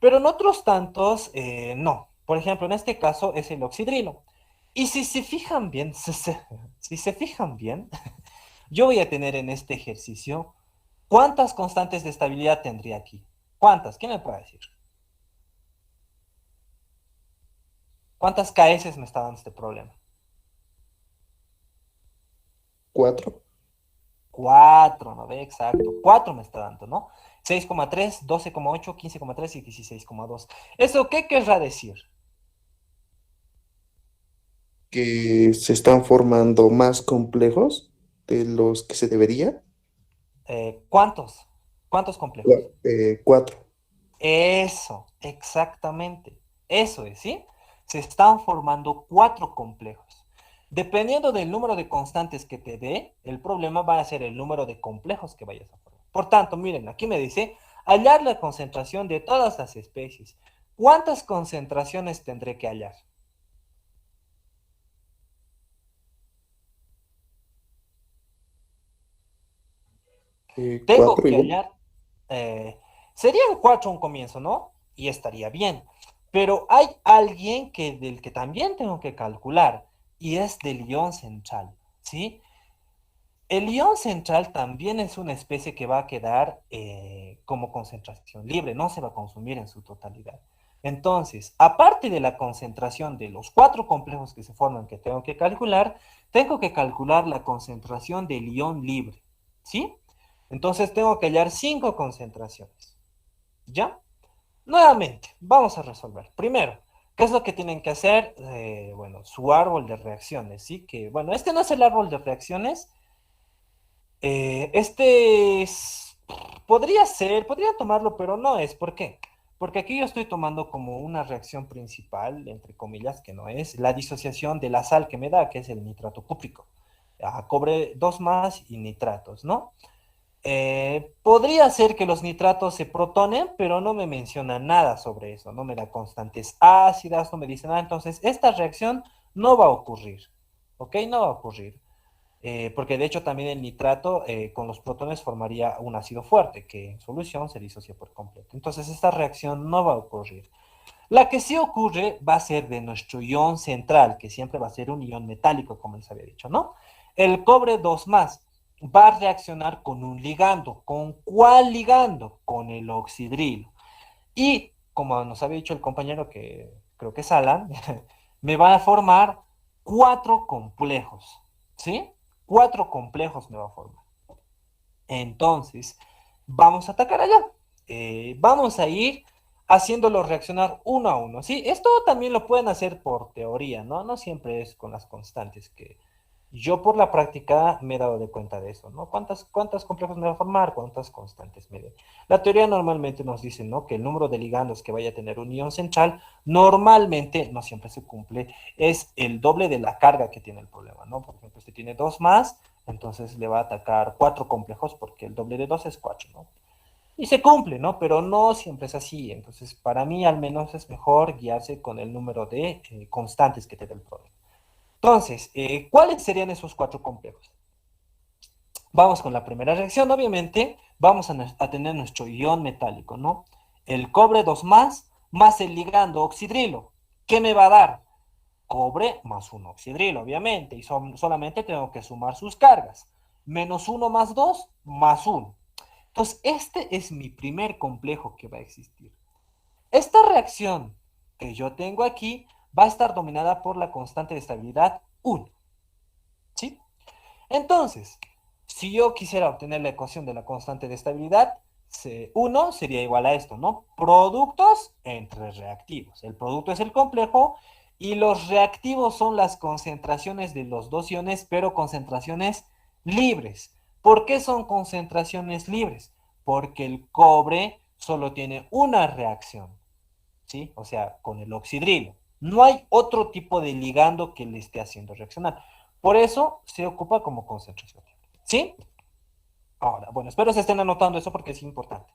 pero en otros tantos no. Por ejemplo, en este caso es el oxidrilo. Y si se fijan bien, si se fijan bien, yo voy a tener en este ejercicio, ¿cuántas constantes de estabilidad tendría aquí? ¿Cuántas? ¿Quién me puede decir? ¿Cuántas KS me está dando este problema? 4. 4, ¿no ve? Exacto. 4 me está dando, ¿no? 6,3, 12,8, 15,3 y 16,2. ¿Eso qué querrá decir? Que se están formando más complejos de los que se debería. ¿Cuántos? ¿Cuántos complejos? 4. Eso, exactamente. Eso es, ¿sí? Se están formando 4 complejos. Dependiendo del número de constantes que te dé, el problema va a ser el número de complejos que vayas a formar. Por tanto, miren, aquí me dice hallar la concentración de todas las especies. ¿Cuántas concentraciones tendré que hallar? 4 Tengo que igual. hallar, eh, serían 4 a un comienzo, ¿no? Y estaría bien. Pero hay alguien del que también tengo que calcular, y es del ion central, ¿sí? El ion central también es una especie que va a quedar como concentración libre, no se va a consumir en su totalidad. Entonces, aparte de la concentración de los 4 complejos que se forman que tengo que calcular la concentración del ion libre, ¿sí? Entonces tengo que hallar 5 concentraciones, ¿ya? Nuevamente, vamos a resolver. Primero, ¿qué es lo que tienen que hacer? Bueno, su árbol de reacciones, ¿sí? Que, bueno, este no es el árbol de reacciones, este podría ser, podría tomarlo, pero no es. ¿Por qué? Porque aquí yo estoy tomando como una reacción principal, entre comillas, que no es la disociación de la sal que me da, que es el nitrato cúprico. Cobre 2 más y nitratos, ¿no? Podría ser que los nitratos se protonen, pero no me menciona nada sobre eso, no me da constantes ácidas, no me dice nada. Entonces, esta reacción no va a ocurrir, ¿ok? No va a ocurrir. Porque de hecho también el nitrato con los protones formaría un ácido fuerte que en solución se disocia por completo. Entonces esta reacción no va a ocurrir. La que sí ocurre va a ser de nuestro ion central, que siempre va a ser un ion metálico, como les había dicho, ¿no? El cobre 2 más va a reaccionar con un ligando. ¿Con cuál ligando? Con el oxidrilo. Y como nos había dicho el compañero que creo que es Alan, me va a formar 4 complejos, ¿sí? 4 complejos me va a formar. Entonces, vamos a atacar allá. Vamos a ir haciéndolo reaccionar uno a uno, ¿sí? Esto también lo pueden hacer por teoría, ¿no? No siempre es con las constantes que yo por la práctica me he dado de cuenta de eso, ¿no? ¿Cuántos complejos me va a formar? ¿Cuántas constantes me dé? La teoría normalmente nos dice, ¿no? Que el número de ligandos que vaya a tener un ion central normalmente, no siempre se cumple, es el doble de la carga que tiene el problema, ¿no? Por ejemplo, este tiene 2 más, entonces le va a atacar 4 complejos porque el doble de 2 es 4, ¿no? Y se cumple, ¿no? Pero no siempre es así. Entonces, para mí al menos es mejor guiarse con el número de constantes que te da el problema. Entonces, ¿cuáles serían esos 4 complejos? Vamos con la primera reacción, obviamente, vamos a tener nuestro ion metálico, ¿no? El cobre 2 más el ligando oxidrilo. ¿Qué me va a dar? Cobre más un oxidrilo, obviamente, y solamente tengo que sumar sus cargas. Menos 1 más 2 más 1. Entonces, este es mi primer complejo que va a existir. Esta reacción que yo tengo aquí va a estar dominada por la constante de estabilidad 1, ¿sí? Entonces, si yo quisiera obtener la ecuación de la constante de estabilidad, 1 sería igual a esto, ¿no? Productos entre reactivos. El producto es el complejo y los reactivos son las concentraciones de los dos iones, pero concentraciones libres. ¿Por qué son concentraciones libres? Porque el cobre solo tiene una reacción, ¿sí? O sea, con el oxidrilo. No hay otro tipo de ligando que le esté haciendo reaccionar. Por eso se ocupa como concentración. ¿Sí? Ahora, bueno, espero se estén anotando eso porque es importante.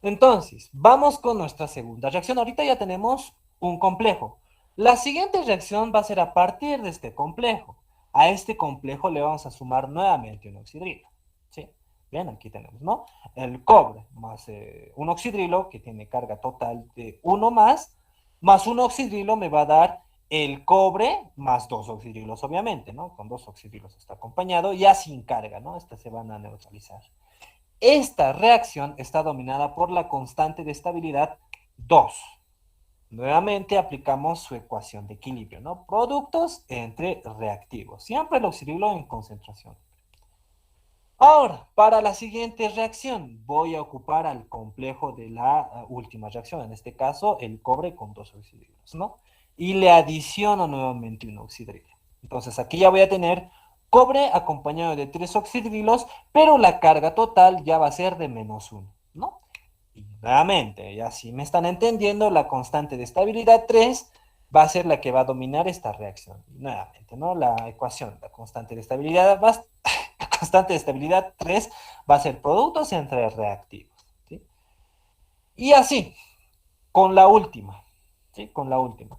Entonces, vamos con nuestra segunda reacción. Ahorita ya tenemos un complejo. La siguiente reacción va a ser a partir de este complejo. A este complejo le vamos a sumar nuevamente un oxidrilo. ¿Sí? Bien, aquí tenemos, ¿no? El cobre más un oxidrilo que tiene carga total de 1 más un oxidrilo me va a dar el cobre más 2 oxidrilos, obviamente, ¿no? Con 2 oxidrilos está acompañado, ya sin carga, ¿no? Estas se van a neutralizar. esta reacción está dominada por la constante de estabilidad 2. Nuevamente aplicamos su ecuación de equilibrio, ¿no? Productos entre reactivos. Siempre el oxidrilo en concentración. Ahora, para la siguiente reacción, voy a ocupar al complejo de la última reacción, en este caso el cobre con dos oxidrilos, ¿no? Y le adiciono nuevamente un oxidrilo. Entonces aquí ya voy a tener cobre acompañado de 3 oxidrilos, pero la carga total ya va a ser de -1, ¿no? Y nuevamente, ya si me están entendiendo, la constante de estabilidad 3 va a ser la que va a dominar esta reacción. Y nuevamente, ¿no? La ecuación, la constante de estabilidad constante de estabilidad 3 va a ser productos entre reactivos. ¿Sí? Y así, con la última. ¿Sí? Con la última.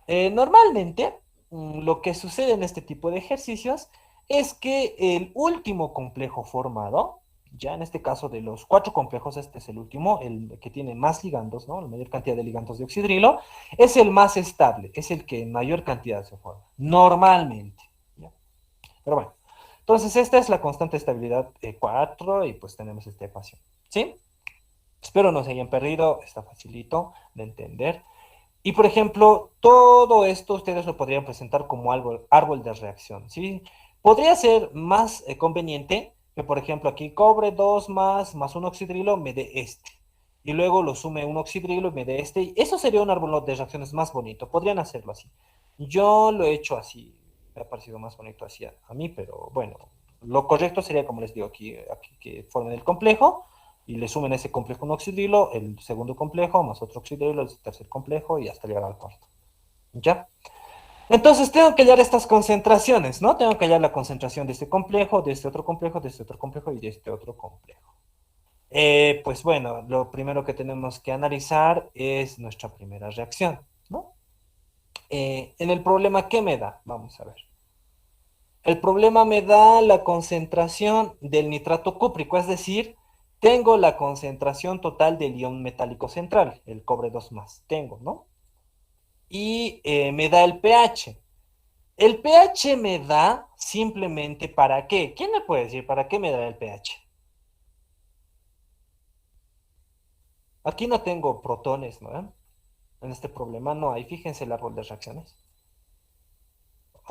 Normalmente, lo que sucede en este tipo de ejercicios es que el último complejo formado, ya en este caso de los 4 complejos, este es el último, el que tiene más ligandos, ¿no? La mayor cantidad de ligandos de oxidrilo, es el más estable, es el que en mayor cantidad se forma, normalmente. ¿Ya? Pero bueno, entonces esta es la constante de estabilidad 4 y pues tenemos esta ecuación, ¿sí? Espero no se hayan perdido, está facilito de entender. Y por ejemplo, todo esto ustedes lo podrían presentar como árbol de reacción, ¿sí? Podría ser más conveniente que, por ejemplo, aquí cobre 2 más un oxidrilo me dé este. Y luego lo sume un oxidrilo y me dé este. Y eso sería un árbol de reacciones más bonito. Podrían hacerlo así. Yo lo he hecho así. Me ha parecido más bonito así a mí, pero bueno, lo correcto sería, como les digo aquí que formen el complejo y le sumen ese complejo un oxidrilo, el segundo complejo más otro oxidrilo, el tercer complejo y hasta llegar al cuarto. ¿Ya? Entonces tengo que hallar estas concentraciones, ¿no? Tengo que hallar la concentración de este complejo, de este otro complejo, de este otro complejo y de este otro complejo. Pues bueno, lo primero que tenemos que analizar es nuestra primera reacción, ¿no? En el problema, ¿qué me da? Vamos a ver. El problema me da la concentración del nitrato cúprico, es decir, tengo la concentración total del ion metálico central, el cobre 2 más, tengo, ¿no? Y me da el pH. El pH me da simplemente para qué. ¿Quién me puede decir para qué me da el pH? Aquí no tengo protones, ¿no? En este problema no hay, fíjense el árbol de reacciones.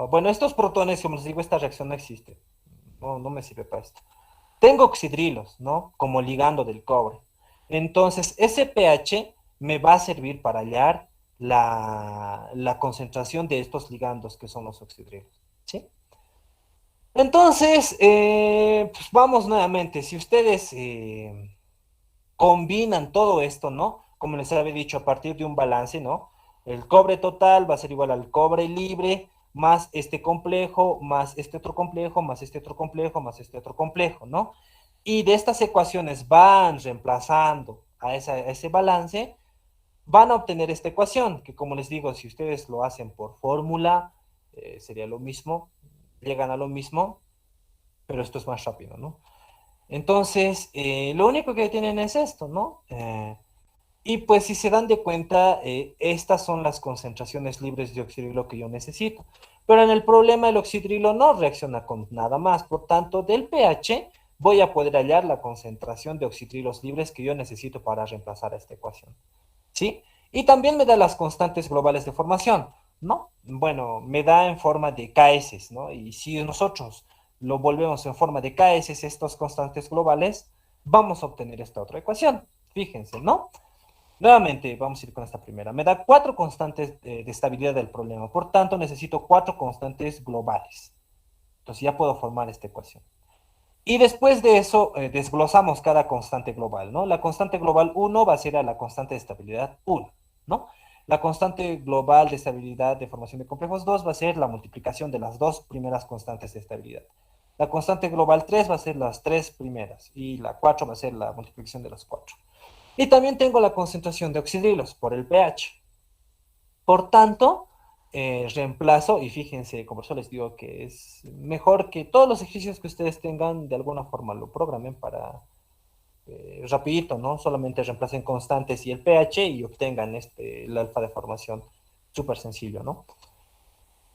Bueno, estos protones, como les digo, esta reacción no existe. No, no me sirve para esto. Tengo oxidrilos, ¿no? Como ligando del cobre. Entonces, ese pH me va a servir para hallar la concentración de estos ligandos que son los oxidrilos, ¿sí? Entonces, pues vamos nuevamente. Si ustedes combinan todo esto, ¿no? Como les había dicho, a partir de un balance, ¿no? El cobre total va a ser igual al cobre libre más este complejo, más este otro complejo, más este otro complejo, más este otro complejo, ¿no? Y de estas ecuaciones van reemplazando a ese balance, van a obtener esta ecuación, que como les digo, si ustedes lo hacen por fórmula, sería lo mismo, llegan a lo mismo, pero esto es más rápido, ¿no? Entonces, lo único que tienen es esto, ¿no? Y pues si se dan de cuenta, estas son las concentraciones libres de oxidrilo que yo necesito. Pero en el problema el oxidrilo no reacciona con nada más. Por tanto, del pH voy a poder hallar la concentración de oxidrilos libres que yo necesito para reemplazar esta ecuación. ¿Sí? Y también me da las constantes globales de formación, ¿no? Bueno, me da en forma de KS, ¿no? Y si nosotros lo volvemos en forma de KS, estos constantes globales, vamos a obtener esta otra ecuación. Fíjense, ¿no? Nuevamente, vamos a ir con esta primera. Me da 4 constantes de estabilidad del problema. Por tanto, necesito 4 constantes globales. Entonces ya puedo formar esta ecuación. Y después de eso, desglosamos cada constante global, ¿no? La constante global 1 va a ser a la constante de estabilidad 1, ¿no? La constante global de estabilidad de formación de complejos 2 va a ser la multiplicación de las dos primeras constantes de estabilidad. La constante global 3 va a ser las tres primeras y la 4 va a ser la multiplicación de las 4. Y también tengo la concentración de oxidrilos por el pH. Por tanto, reemplazo, y fíjense, como yo les digo, que es mejor que todos los ejercicios que ustedes tengan, de alguna forma lo programen para rapidito, ¿no? Solamente reemplacen constantes y el pH y obtengan el alfa de formación súper sencillo, ¿no?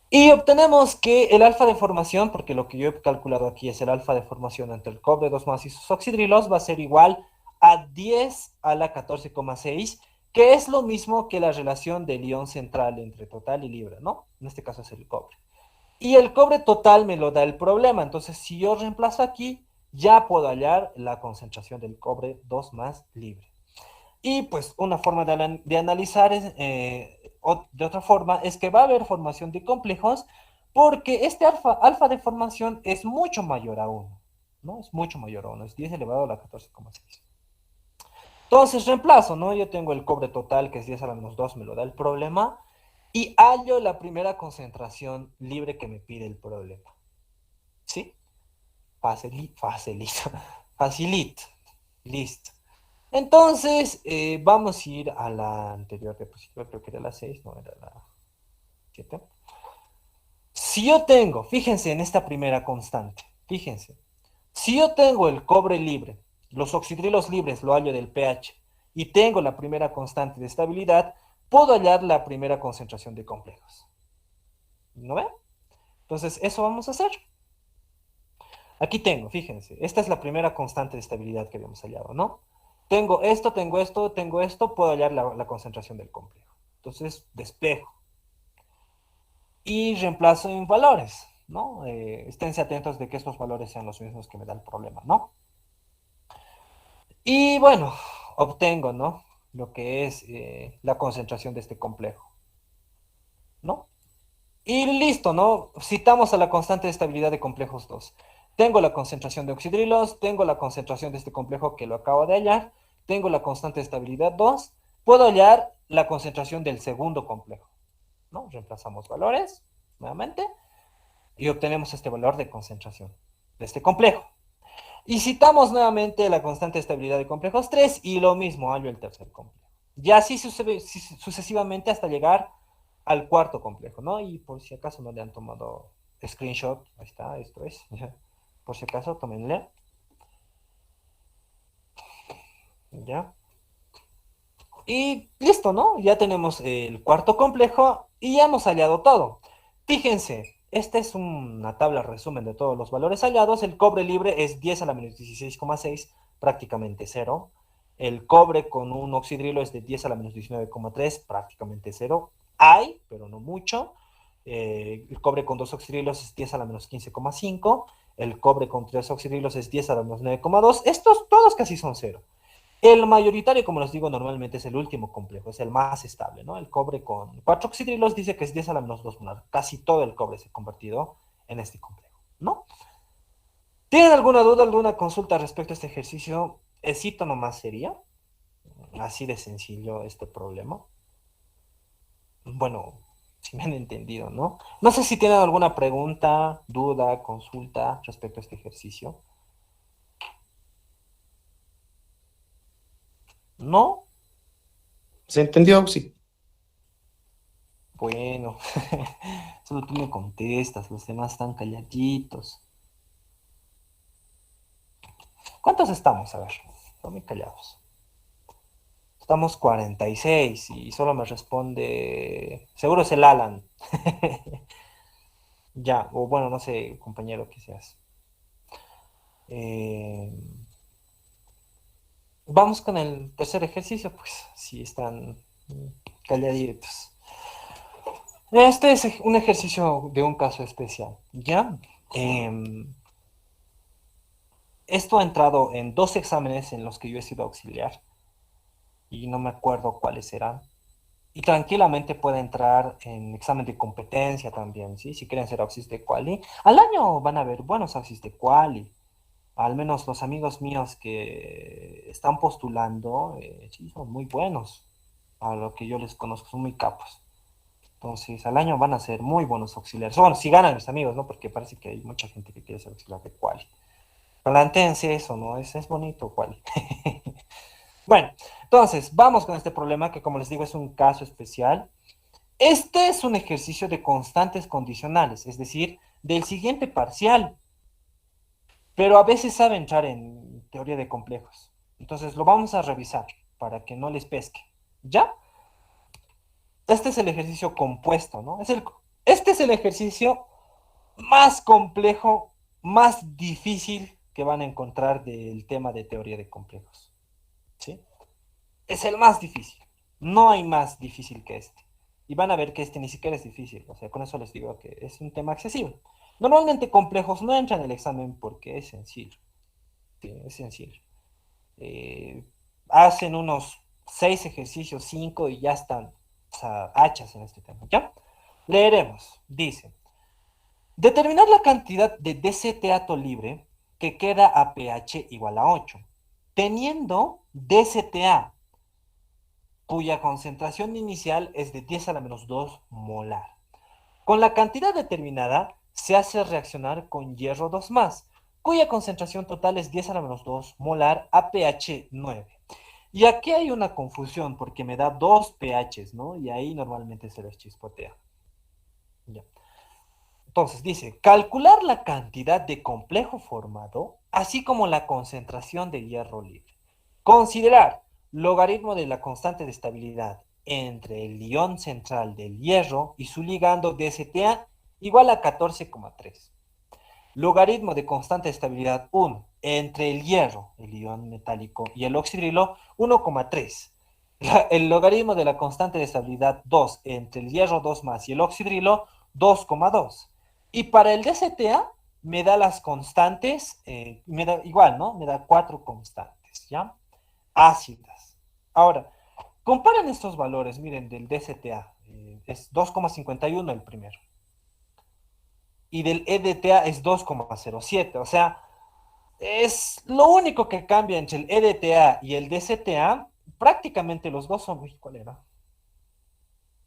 Y obtenemos que el alfa de formación, porque lo que yo he calculado aquí es el alfa de formación entre el cobre 2 más y sus oxidrilos, va a ser igual a 10 a la 14,6, que es lo mismo que la relación del ion central entre total y libre, ¿no? En este caso es el cobre. Y el cobre total me lo da el problema. Entonces, si yo reemplazo aquí, ya puedo hallar la concentración del cobre 2 más libre. Y pues una forma de analizar de otra forma es que va a haber formación de complejos porque este alfa de formación es mucho mayor a 1, ¿no? Es mucho mayor a 1, es 10 elevado a la 14,6. Entonces reemplazo, ¿no? Yo tengo el cobre total que es 10 a la menos 2, me lo da el problema, y hallo la primera concentración libre que me pide el problema. ¿Sí? Facilito. Facilito. Listo. Entonces, vamos a ir a la anterior diapositiva, creo que era la 6, no era la 7. Si yo tengo, fíjense en esta primera constante, fíjense, si yo tengo el cobre libre, los oxidrilos libres lo hallo del pH, y tengo la primera constante de estabilidad, puedo hallar la primera concentración de complejos. ¿No ven? Entonces, eso vamos a hacer. Aquí tengo, fíjense, esta es la primera constante de estabilidad que habíamos hallado, ¿no? Tengo esto, tengo esto, tengo esto, puedo hallar la concentración del complejo. Entonces, despejo y reemplazo en valores, ¿no? Esténse atentos de que estos valores sean los mismos que me da el problema, ¿no? Y bueno, obtengo, ¿no? Lo que es la concentración de este complejo, ¿no? Y listo, ¿no? Citamos a la constante de estabilidad de complejos 2. Tengo la concentración de oxidrilos, tengo la concentración de este complejo que lo acabo de hallar, tengo la constante de estabilidad 2, puedo hallar la concentración del segundo complejo, ¿no? Reemplazamos valores, nuevamente, y obtenemos este valor de concentración de este complejo. Y citamos nuevamente la constante de estabilidad de complejos 3 y lo mismo, hallo el tercer complejo. Y así sucesivamente hasta llegar al cuarto complejo, ¿no? Y por si acaso no le han tomado screenshot, ahí está, esto es. Por si acaso, tómenle. Ya. Y listo, ¿no? Ya tenemos el cuarto complejo y ya hemos hallado todo. Fíjense, esta es una tabla resumen de todos los valores hallados. El cobre libre es 10 a la menos 16,6, prácticamente cero. El cobre con un oxidrilo es de 10 a la menos 19,3, prácticamente cero. Hay, pero no mucho. El cobre con dos oxidrilos es 10 a la menos 15,5. El cobre con tres oxidrilos es 10 a la menos 9,2. Estos todos casi son cero. El mayoritario, como les digo, normalmente es el último complejo, es el más estable, ¿no? El cobre con 4 oxidrilos dice que es 10 a la menos 2 molar. Casi todo el cobre se ha convertido en este complejo, ¿no? ¿Tienen alguna duda, alguna consulta respecto a este ejercicio? Cito nomás sería, así de sencillo este problema. Bueno, si me han entendido, ¿no? No sé si tienen alguna pregunta, duda, consulta respecto a este ejercicio. ¿No? ¿Se entendió, Oxy? Bueno, solo tú me contestas, los demás están calladitos. ¿Cuántos estamos? A ver, están muy callados. Estamos 46 y solo me responde, seguro es el Alan. Ya, o bueno, no sé, compañero, que seas. Eh, vamos con el tercer ejercicio, pues, si están calladitos. Este es un ejercicio de un caso especial, ¿ya? Em, Esto ha entrado en dos exámenes en los que yo he sido auxiliar y no me acuerdo cuáles eran. Y tranquilamente puede entrar en examen de competencia también, ¿sí? Si quieren ser auxis de quali. Al año van a haber buenos auxis de quali. Al menos los amigos míos que están postulando, sí, son muy buenos. A lo que yo les conozco, son muy capos. Entonces, al año van a ser muy buenos auxiliares. Bueno, si ganan mis amigos, ¿no? Porque parece que hay mucha gente que quiere ser auxiliar de quali. Plantéense eso, ¿no? Es bonito quali. Bueno, entonces, vamos con este problema que, como les digo, es un caso especial. Este es un ejercicio de constantes condicionales, es decir, del siguiente parcial, pero a veces sabe entrar en teoría de complejos. Entonces lo vamos a revisar para que no les pesque. ¿Ya? Este es el ejercicio compuesto, ¿no? es el ejercicio más complejo, más difícil que van a encontrar del tema de teoría de complejos. ¿Sí? Es el más difícil. No hay más difícil que este. Y van a ver que este ni siquiera es difícil. O sea, con eso les digo que es un tema accesible. Normalmente complejos no entran en el examen porque es sencillo. Sí, es sencillo. Eh, hacen unos 6 ejercicios, 5 y ya están, o sea, hachas en este tema. ¿Ya? Leeremos. Dice, determinar la cantidad de dceteato libre que queda a pH igual a 8, teniendo dCTA cuya concentración inicial es de 10 a la menos 2 molar. Con la cantidad determinada se hace reaccionar con hierro 2 más, cuya concentración total es 10 a la menos 2 molar a pH 9. Y aquí hay una confusión porque me da 2 pHs, ¿no? Y ahí normalmente se les chispotea. Ya. Entonces dice, calcular la cantidad de complejo formado, así como la concentración de hierro libre. Considerar logaritmo de la constante de estabilidad entre el ion central del hierro y su ligando dCTA igual a 14,3. Logaritmo de constante de estabilidad 1 entre el hierro, el ion metálico, y el oxidrilo 1,3. El logaritmo de la constante de estabilidad 2 entre el hierro 2 más y el oxidrilo 2,2. Y para el dCTA me da las constantes, me da igual, ¿no? Me da 4 constantes, ¿ya? Ácidas. Ahora, comparen estos valores, miren, del dCTA. Es 2,51 el primero. Y del EDTA es 2,07. O sea, es lo único que cambia entre el EDTA y el dCTA. Prácticamente los dos son... Uy, ¿cuál era?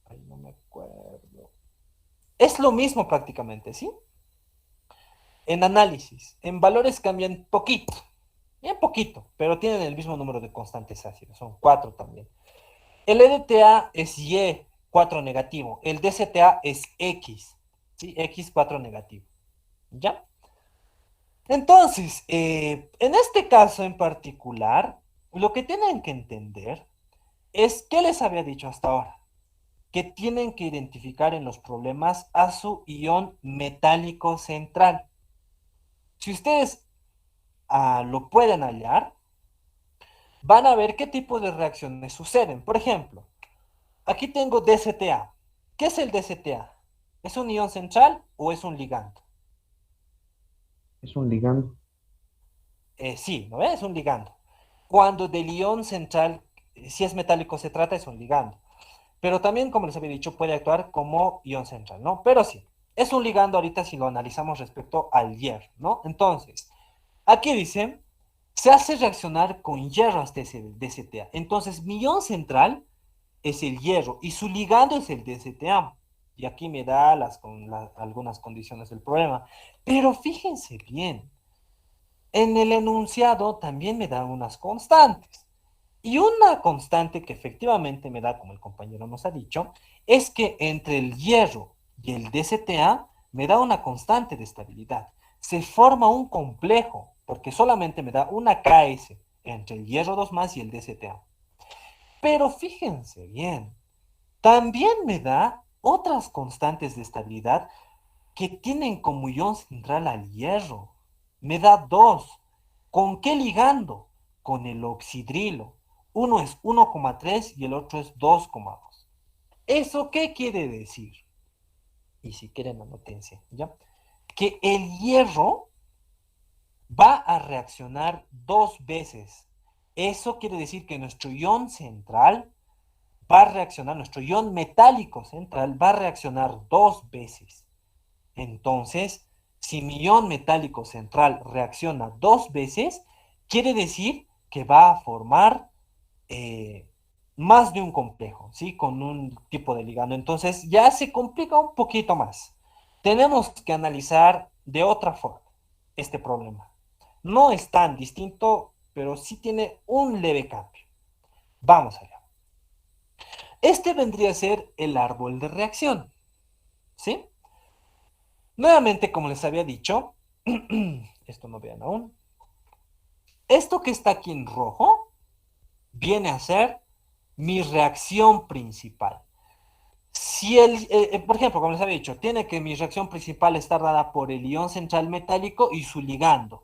Ay, no me acuerdo. Es lo mismo prácticamente, ¿sí? En análisis, en valores cambian poquito, bien poquito, pero tienen el mismo número de constantes ácidos, son 4 también. El EDTA es Y, 4 negativo, el dCTA es X, ¿sí? X, 4 negativo, ¿ya? Entonces, en este caso en particular, lo que tienen que entender es, ¿qué les había dicho hasta ahora? Que tienen que identificar en los problemas a su ion metálico central. Si ustedes lo pueden hallar, van a ver qué tipo de reacciones suceden. Por ejemplo, aquí tengo dCTA. ¿Qué es el dCTA? ¿Es un ion central o es un ligando? Es un ligando. Sí, ¿no ves? Es un ligando. Cuando del ion central, si es metálico se trata, es un ligando. Pero también, como les había dicho, puede actuar como ion central, ¿no? Pero sí, es un ligando ahorita si lo analizamos respecto al hierro, ¿no? Entonces, aquí dice, se hace reaccionar con hierro hasta ese dCTA. Entonces, mi ion central es el hierro y su ligando es el dCTA. Y aquí me da algunas condiciones del problema. Pero fíjense bien, en el enunciado también me dan unas constantes. Y una constante que efectivamente me da, como el compañero nos ha dicho, es que entre el hierro y el dCTA me da una constante de estabilidad. Se forma un complejo, porque solamente me da una KS entre el hierro 2 más y el dCTA. Pero fíjense bien, también me da otras constantes de estabilidad que tienen como ion central al hierro. Me da dos. ¿Con qué ligando? Con el oxidrilo. Uno es 1,3 y el otro es 2,2. ¿Eso qué quiere decir? Y si quieren anotense, ¿ya? Que el hierro va a reaccionar dos veces. Eso quiere decir que nuestro ion central va a reaccionar, nuestro ion metálico central va a reaccionar dos veces. Entonces, si mi ion metálico central reacciona dos veces, quiere decir que va a formar eh, más de un complejo, ¿sí? Con un tipo de ligando. Entonces, ya se complica un poquito más. Tenemos que analizar de otra forma este problema. No es tan distinto, pero sí tiene un leve cambio. Vamos allá. Este vendría a ser el árbol de reacción, ¿sí? Nuevamente, como les había dicho, esto no vean aún. Esto que está aquí en rojo viene a ser mi reacción principal. Si por ejemplo, como les había dicho, tiene que mi reacción principal estar dada por el ion central metálico y su ligando.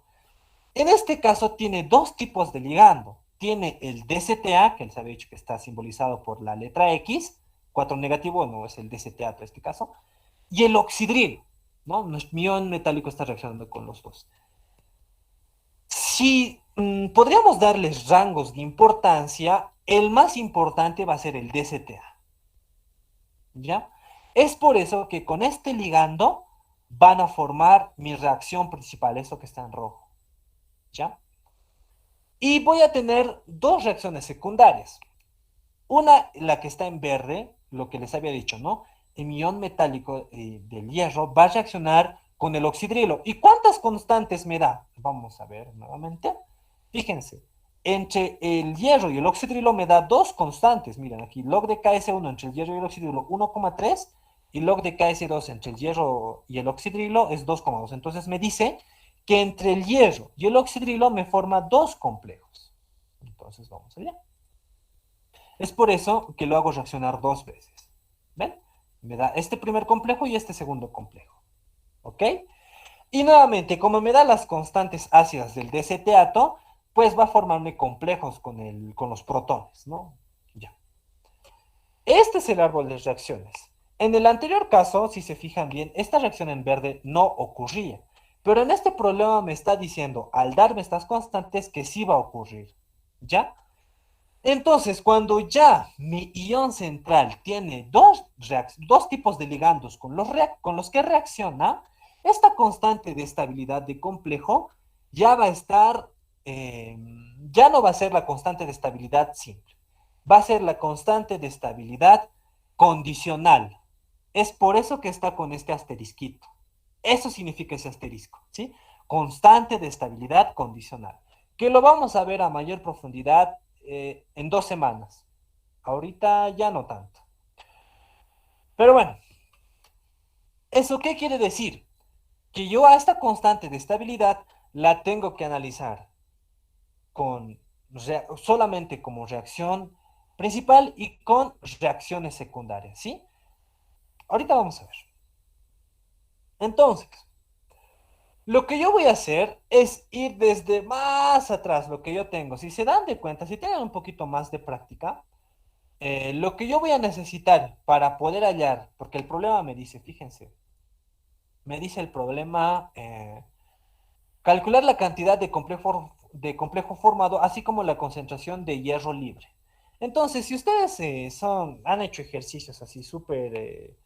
En este caso tiene dos tipos de ligando. Tiene el DCTA, que les había dicho que está simbolizado por la letra X, 4 negativo, no es el DCTA en este caso, y el oxidrilo, ¿no? Nuestro ion metálico está reaccionando con los dos. Si podríamos darles rangos de importancia, el más importante va a ser el DCTA, ¿ya? Es por eso que con este ligando van a formar mi reacción principal, eso que está en rojo, ¿ya? Y voy a tener dos reacciones secundarias. Una, la que está en verde, lo que les había dicho, ¿no? El ion metálico del hierro va a reaccionar con el oxidrilo. ¿Y cuántas constantes me da? Vamos a ver nuevamente. Fíjense, entre el hierro y el oxidrilo me da dos constantes. Miren aquí, log de KS1 entre el hierro y el oxidrilo 1,3 y log de KS2 entre el hierro y el oxidrilo es 2,2. Entonces me dice que entre el hierro y el oxidrilo me forma dos complejos. Entonces vamos allá. Es por eso que lo hago reaccionar dos veces. ¿Ven? Me da este primer complejo y este segundo complejo. ¿Ok? Y nuevamente, como me da las constantes ácidas del DCteato, pues va a formarme complejos con los protones, ¿no? Ya. Este es el árbol de reacciones. En el anterior caso, si se fijan bien, esta reacción en verde no ocurría. Pero en este problema me está diciendo, al darme estas constantes, que sí va a ocurrir. ¿Ya? Entonces, cuando ya mi ion central tiene dos tipos de ligandos con los que reacciona, esta constante de estabilidad de complejo ya va a estar, eh, ya no va a ser la constante de estabilidad simple, va a ser la constante de estabilidad condicional. Es por eso que está con este asterisquito. Eso significa ese asterisco, ¿sí? Constante de estabilidad condicional, que lo vamos a ver a mayor profundidad en 2 semanas. Ahorita ya no tanto. Pero bueno, ¿eso qué quiere decir? Que yo a esta constante de estabilidad la tengo que analizar con solamente como reacción principal y con reacciones secundarias, ¿sí? Ahorita vamos a ver. Entonces, lo que yo voy a hacer es ir desde más atrás, lo que yo tengo. Si se dan de cuenta, si tienen un poquito más de práctica, lo que yo voy a necesitar para poder hallar, porque el problema me dice, fíjense, me dice el problema, calcular la cantidad de complejo formado, así como la concentración de hierro libre. Entonces, si ustedes han hecho ejercicios así súper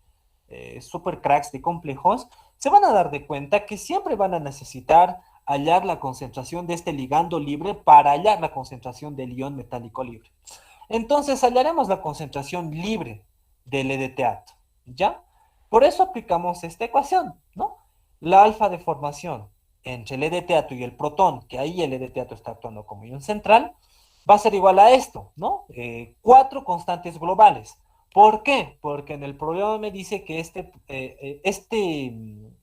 cracks de complejos, se van a dar de cuenta que siempre van a necesitar hallar la concentración de este ligando libre para hallar la concentración del ion metálico libre. Entonces hallaremos la concentración libre del EDTato, ¿ya? Por eso aplicamos esta ecuación, ¿no? La alfa de formación entre el EDTato y el protón, que ahí el EDTato está actuando como ion central, va a ser igual a esto, ¿no? 4 constantes globales. ¿Por qué? Porque en el problema me dice que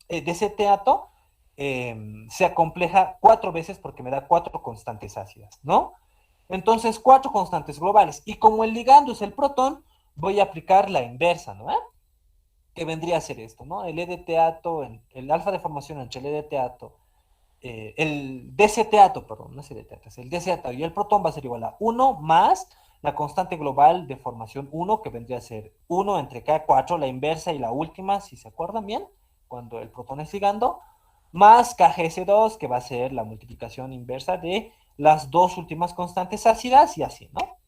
DCteato se acompleja 4 veces porque me da 4 constantes ácidas, ¿no? Entonces, 4 constantes globales. Y como el ligando es el protón, voy a aplicar la inversa, ¿no? Que vendría a ser esto, ¿no? El EDTato, el alfa de formación entre el EDTato, el DCteato, perdón, no es EDTato, es el DCteato y el protón va a ser igual a 1 más la constante global de formación 1, que vendría a ser 1 entre K4, la inversa y la última, si se acuerdan bien, cuando el protón es ligando, más KGS2, que va a ser la multiplicación inversa de las dos últimas constantes ácidas y así, ¿no?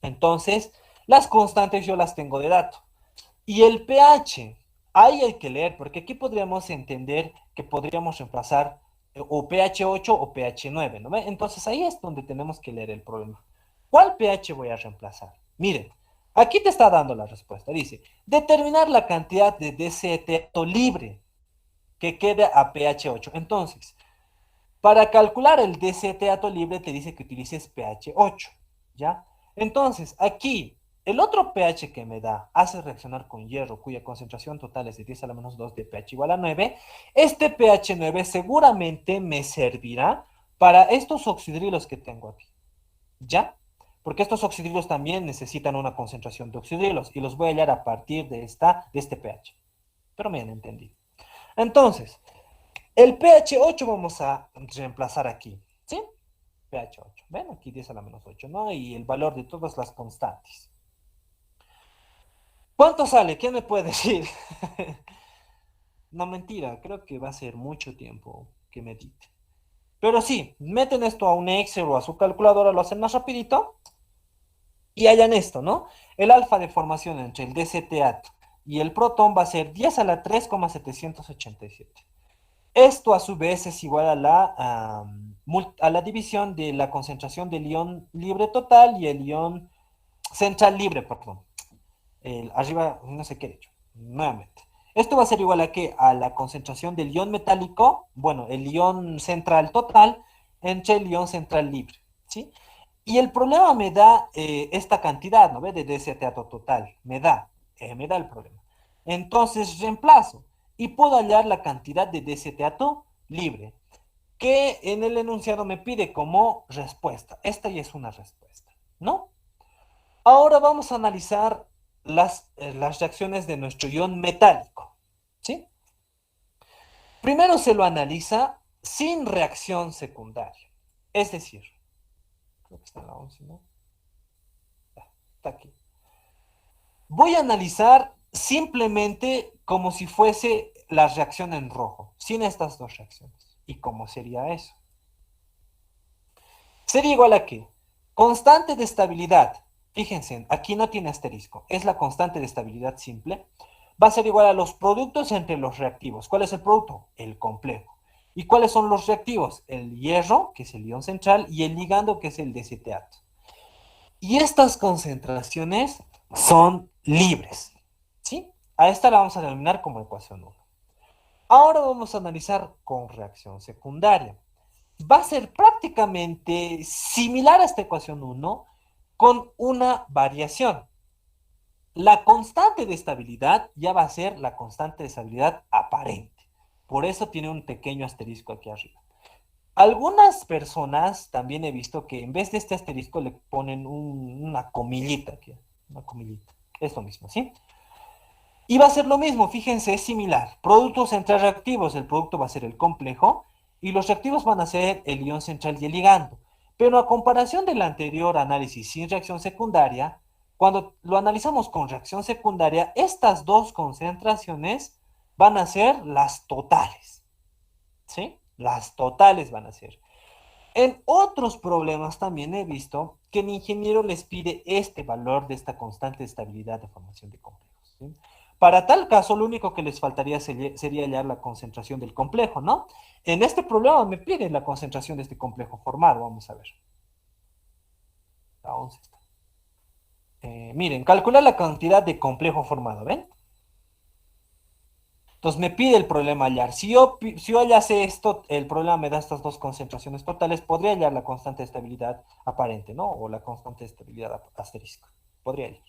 Entonces, las constantes yo las tengo de dato. Y el pH, ahí hay que leer, porque aquí podríamos entender que podríamos reemplazar o pH 8 o pH 9, ¿no? Entonces ahí es donde tenemos que leer el problema. ¿Cuál pH voy a reemplazar? Miren, aquí te está dando la respuesta. Dice, determinar la cantidad de DCT libre que quede a pH 8. Entonces, para calcular el DCteato libre te dice que utilices pH 8, ¿ya? Entonces, aquí, el otro pH que me da hace reaccionar con hierro, cuya concentración total es de 10 a la menos 2 de pH igual a 9. Este pH 9 seguramente me servirá para estos oxidrilos que tengo aquí, ¿ya? porque estos oxidrilos también necesitan una concentración de oxidrilos y los voy a hallar a partir de este pH. Pero me han entendido. Entonces, el pH 8 vamos a reemplazar aquí, ¿sí? pH 8. ¿Ven? Aquí 10 a la menos 8, ¿no? Y el valor de todas las constantes. ¿Cuánto sale? ¿Quién me puede decir? No, mentira, creo que va a ser mucho tiempo que medite. Pero sí, meten esto a un Excel o a su calculadora, lo hacen más rapidito y hallan esto, ¿no? El alfa de formación entre el DCTA y el protón va a ser 10 a la 3,787. Esto a su vez es igual a la división de la concentración del ion libre total y el ion central libre, perdón. Arriba, no sé qué he hecho, nuevamente. Esto va a ser igual a qué? A la concentración del ion metálico, bueno, el ion central total entre el ion central libre, ¿sí? Y el problema me da esta cantidad, ¿no ve? De ese teatro total, me da el problema. Entonces reemplazo y puedo hallar la cantidad de ese teatro libre, que en el enunciado me pide como respuesta. Esta ya es una respuesta, ¿no? Ahora vamos a analizar las reacciones de nuestro ion metálico, ¿sí? Primero se lo analiza sin reacción secundaria. Es decir, creo que está en la 11, ¿no? Está aquí. Voy a analizar simplemente como si fuese la reacción en rojo, sin estas dos reacciones. ¿Y cómo sería eso? Sería igual a qué? Constante de estabilidad. Fíjense, aquí no tiene asterisco. Es la constante de estabilidad simple. Va a ser igual a los productos entre los reactivos. ¿Cuál es el producto? El complejo. ¿Y cuáles son los reactivos? El hierro, que es el ion central, y el ligando, que es el desetiato. Y estas concentraciones son libres, ¿sí? A esta la vamos a denominar como ecuación 1. Ahora vamos a analizar con reacción secundaria. Va a ser prácticamente similar a esta ecuación 1 con una variación. La constante de estabilidad ya va a ser la constante de estabilidad aparente. Por eso tiene un pequeño asterisco aquí arriba. Algunas personas también he visto que en vez de este asterisco le ponen una comillita aquí. Una comillita. Es lo mismo, ¿sí? Y va a ser lo mismo, fíjense, es similar. Productos entre reactivos, el producto va a ser el complejo y los reactivos van a ser el ion central y el ligando. Pero a comparación del anterior análisis sin reacción secundaria, cuando lo analizamos con reacción secundaria, estas dos concentraciones van a ser las totales. ¿Sí? Las totales van a ser. En otros problemas también he visto que el ingeniero les pide este valor de esta constante de estabilidad de formación de complejos, ¿sí? Para tal caso, lo único que les faltaría sería hallar la concentración del complejo, ¿no? En este problema me piden la concentración de este complejo formado, vamos a ver. La 11 está. Miren, calcular la cantidad de complejo formado, ¿ven? Entonces me pide el problema hallar. Si yo hallase esto, el problema me da estas dos concentraciones totales, podría hallar la constante de estabilidad aparente, ¿no? O la constante de estabilidad asterisco. Podría hallar.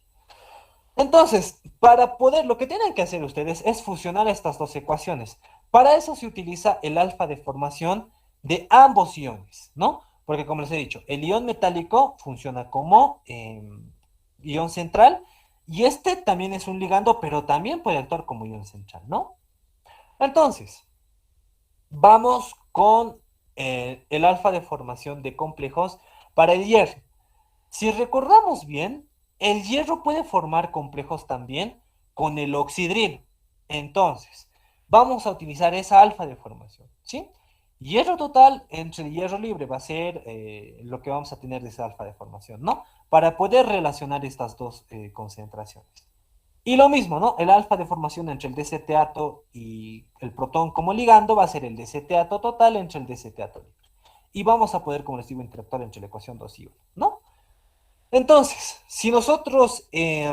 Entonces, para poder, lo que tienen que hacer ustedes es fusionar estas dos ecuaciones. Para eso se utiliza el alfa de formación de ambos iones, ¿no? Porque como les he dicho, el ion metálico funciona como ion central y este también es un ligando, pero también puede actuar como ion central, ¿no? Entonces, vamos con el alfa de formación de complejos para el hierro. Si recordamos bien, el hierro puede formar complejos también con el oxidrilo. Entonces, vamos a utilizar esa alfa de formación, ¿sí? Hierro total entre el hierro libre va a ser lo que vamos a tener de esa alfa de formación, ¿no? Para poder relacionar estas dos concentraciones. Y lo mismo, ¿no? El alfa de formación entre el DCTato y el protón como ligando va a ser el DCTato total entre el DCTato libre. Y vamos a poder, como les digo, interactuar entre la ecuación 2 y 1, ¿no? Entonces, si nosotros, ¿qué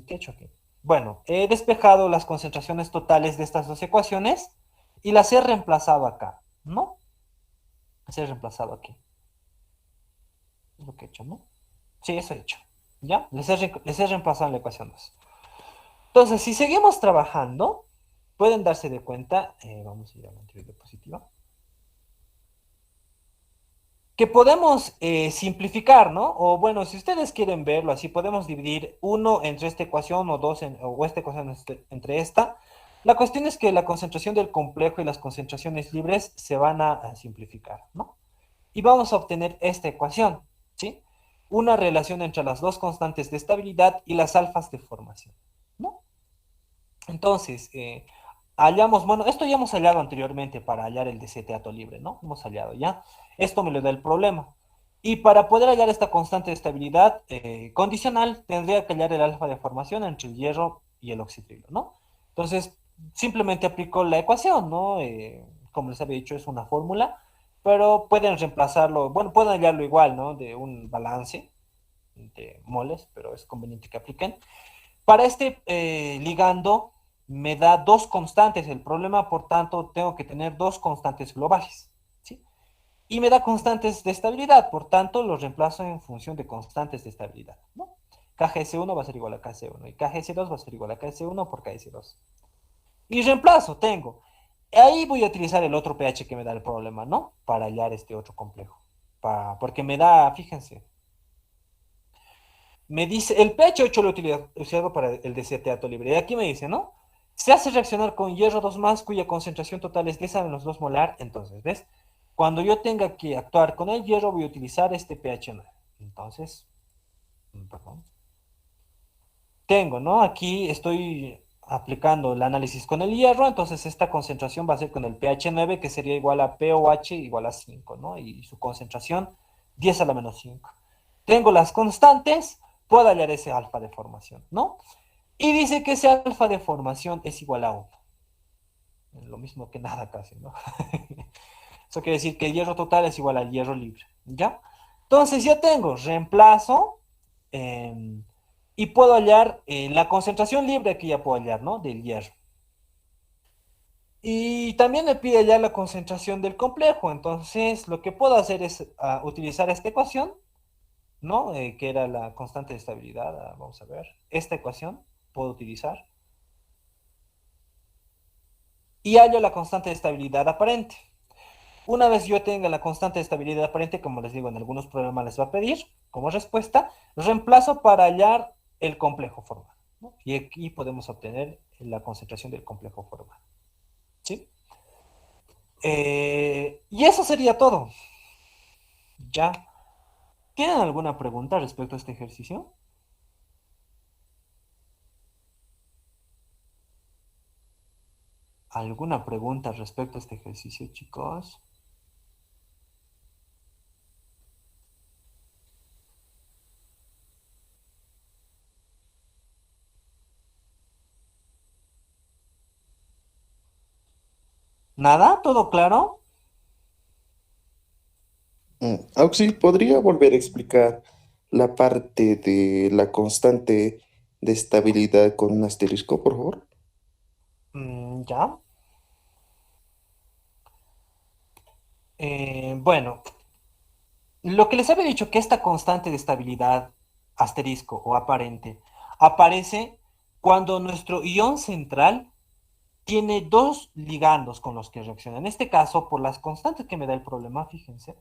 he hecho aquí? Bueno, he despejado las concentraciones totales de estas dos ecuaciones y las he reemplazado acá, ¿no? Las he reemplazado aquí. Es lo que he hecho, ¿no? Sí, eso he hecho. ¿Ya? Les he reemplazado en la ecuación 2. Entonces, si seguimos trabajando, pueden darse de cuenta, vamos a ir a la anterior diapositiva. que podemos simplificar, ¿no? O bueno, si ustedes quieren verlo así, podemos dividir uno entre esta ecuación o dos o esta ecuación entre esta. La cuestión es que la concentración del complejo y las concentraciones libres se van a simplificar, ¿no? Y vamos a obtener esta ecuación, ¿sí? Una relación entre las dos constantes de estabilidad y las alfas de formación, ¿no? Entonces, hallamos, bueno, esto ya hemos hallado anteriormente para hallar el desetato libre, ¿no? Hemos hallado ya. Esto me lo da el problema. Y para poder hallar esta constante de estabilidad condicional, tendría que hallar el alfa de formación entre el hierro y el oxidrilo, ¿no? Entonces, simplemente aplico la ecuación, ¿no? Como les había dicho, es una fórmula, pero pueden reemplazarlo, bueno, pueden hallarlo igual, ¿no? De un balance de moles, pero es conveniente que apliquen. Para este ligando me da dos constantes. El problema, por tanto, tengo que tener dos constantes globales. ¿Sí? Y me da constantes de estabilidad. Por tanto, los reemplazo en función de constantes de estabilidad. ¿No? KGS1 va a ser igual a KC1 y KGS2 va a ser igual a KS1 por KS2. Y reemplazo, tengo. Ahí voy a utilizar el otro pH que me da el problema, ¿no? Para hallar este otro complejo. Porque me da, fíjense, me dice, el pH 8 lo he utilizado para el desetiato libre. Y aquí me dice, ¿no? Se hace reaccionar con hierro 2 más, cuya concentración total es 10 a menos 2 molar. Entonces, ¿ves? Cuando yo tenga que actuar con el hierro, voy a utilizar este pH 9. Entonces, perdón. Tengo, ¿no? Aquí estoy aplicando el análisis con el hierro, entonces esta concentración va a ser con el pH 9, que sería igual a pOH igual a 5, ¿no? Y su concentración 10 a la menos 5. Tengo las constantes, puedo hallar ese alfa de formación, ¿no? Y dice que ese alfa de formación es igual a 1. Lo mismo que nada casi, ¿no? Eso quiere decir que el hierro total es igual al hierro libre, ¿ya? Entonces ya tengo reemplazo eh, y puedo hallar la concentración libre que ya puedo hallar, ¿no? Del hierro. Y también me pide hallar la concentración del complejo. Entonces lo que puedo hacer es utilizar esta ecuación, ¿no? Que era la constante de estabilidad. Vamos a ver. Esta ecuación puedo utilizar. Y hallo la constante de estabilidad aparente. Una vez yo tenga la constante de estabilidad aparente, como les digo, en algunos problemas les va a pedir como respuesta, reemplazo para hallar el complejo formal, ¿no? Y aquí podemos obtener la concentración del complejo formal. ¿Sí? Y eso sería todo. ¿Ya? ¿Tienen alguna pregunta respecto a este ejercicio? ¿Alguna pregunta respecto a este ejercicio, chicos? ¿Nada? ¿Todo claro? Auxi, ¿podría volver a explicar la parte de la constante de estabilidad con un asterisco, por favor? ¿Ya? Bueno, lo que les había dicho que esta constante de estabilidad, asterisco o aparente, aparece cuando nuestro ion central tiene dos ligandos con los que reacciona. En este caso, por las constantes que me da el problema, fíjense,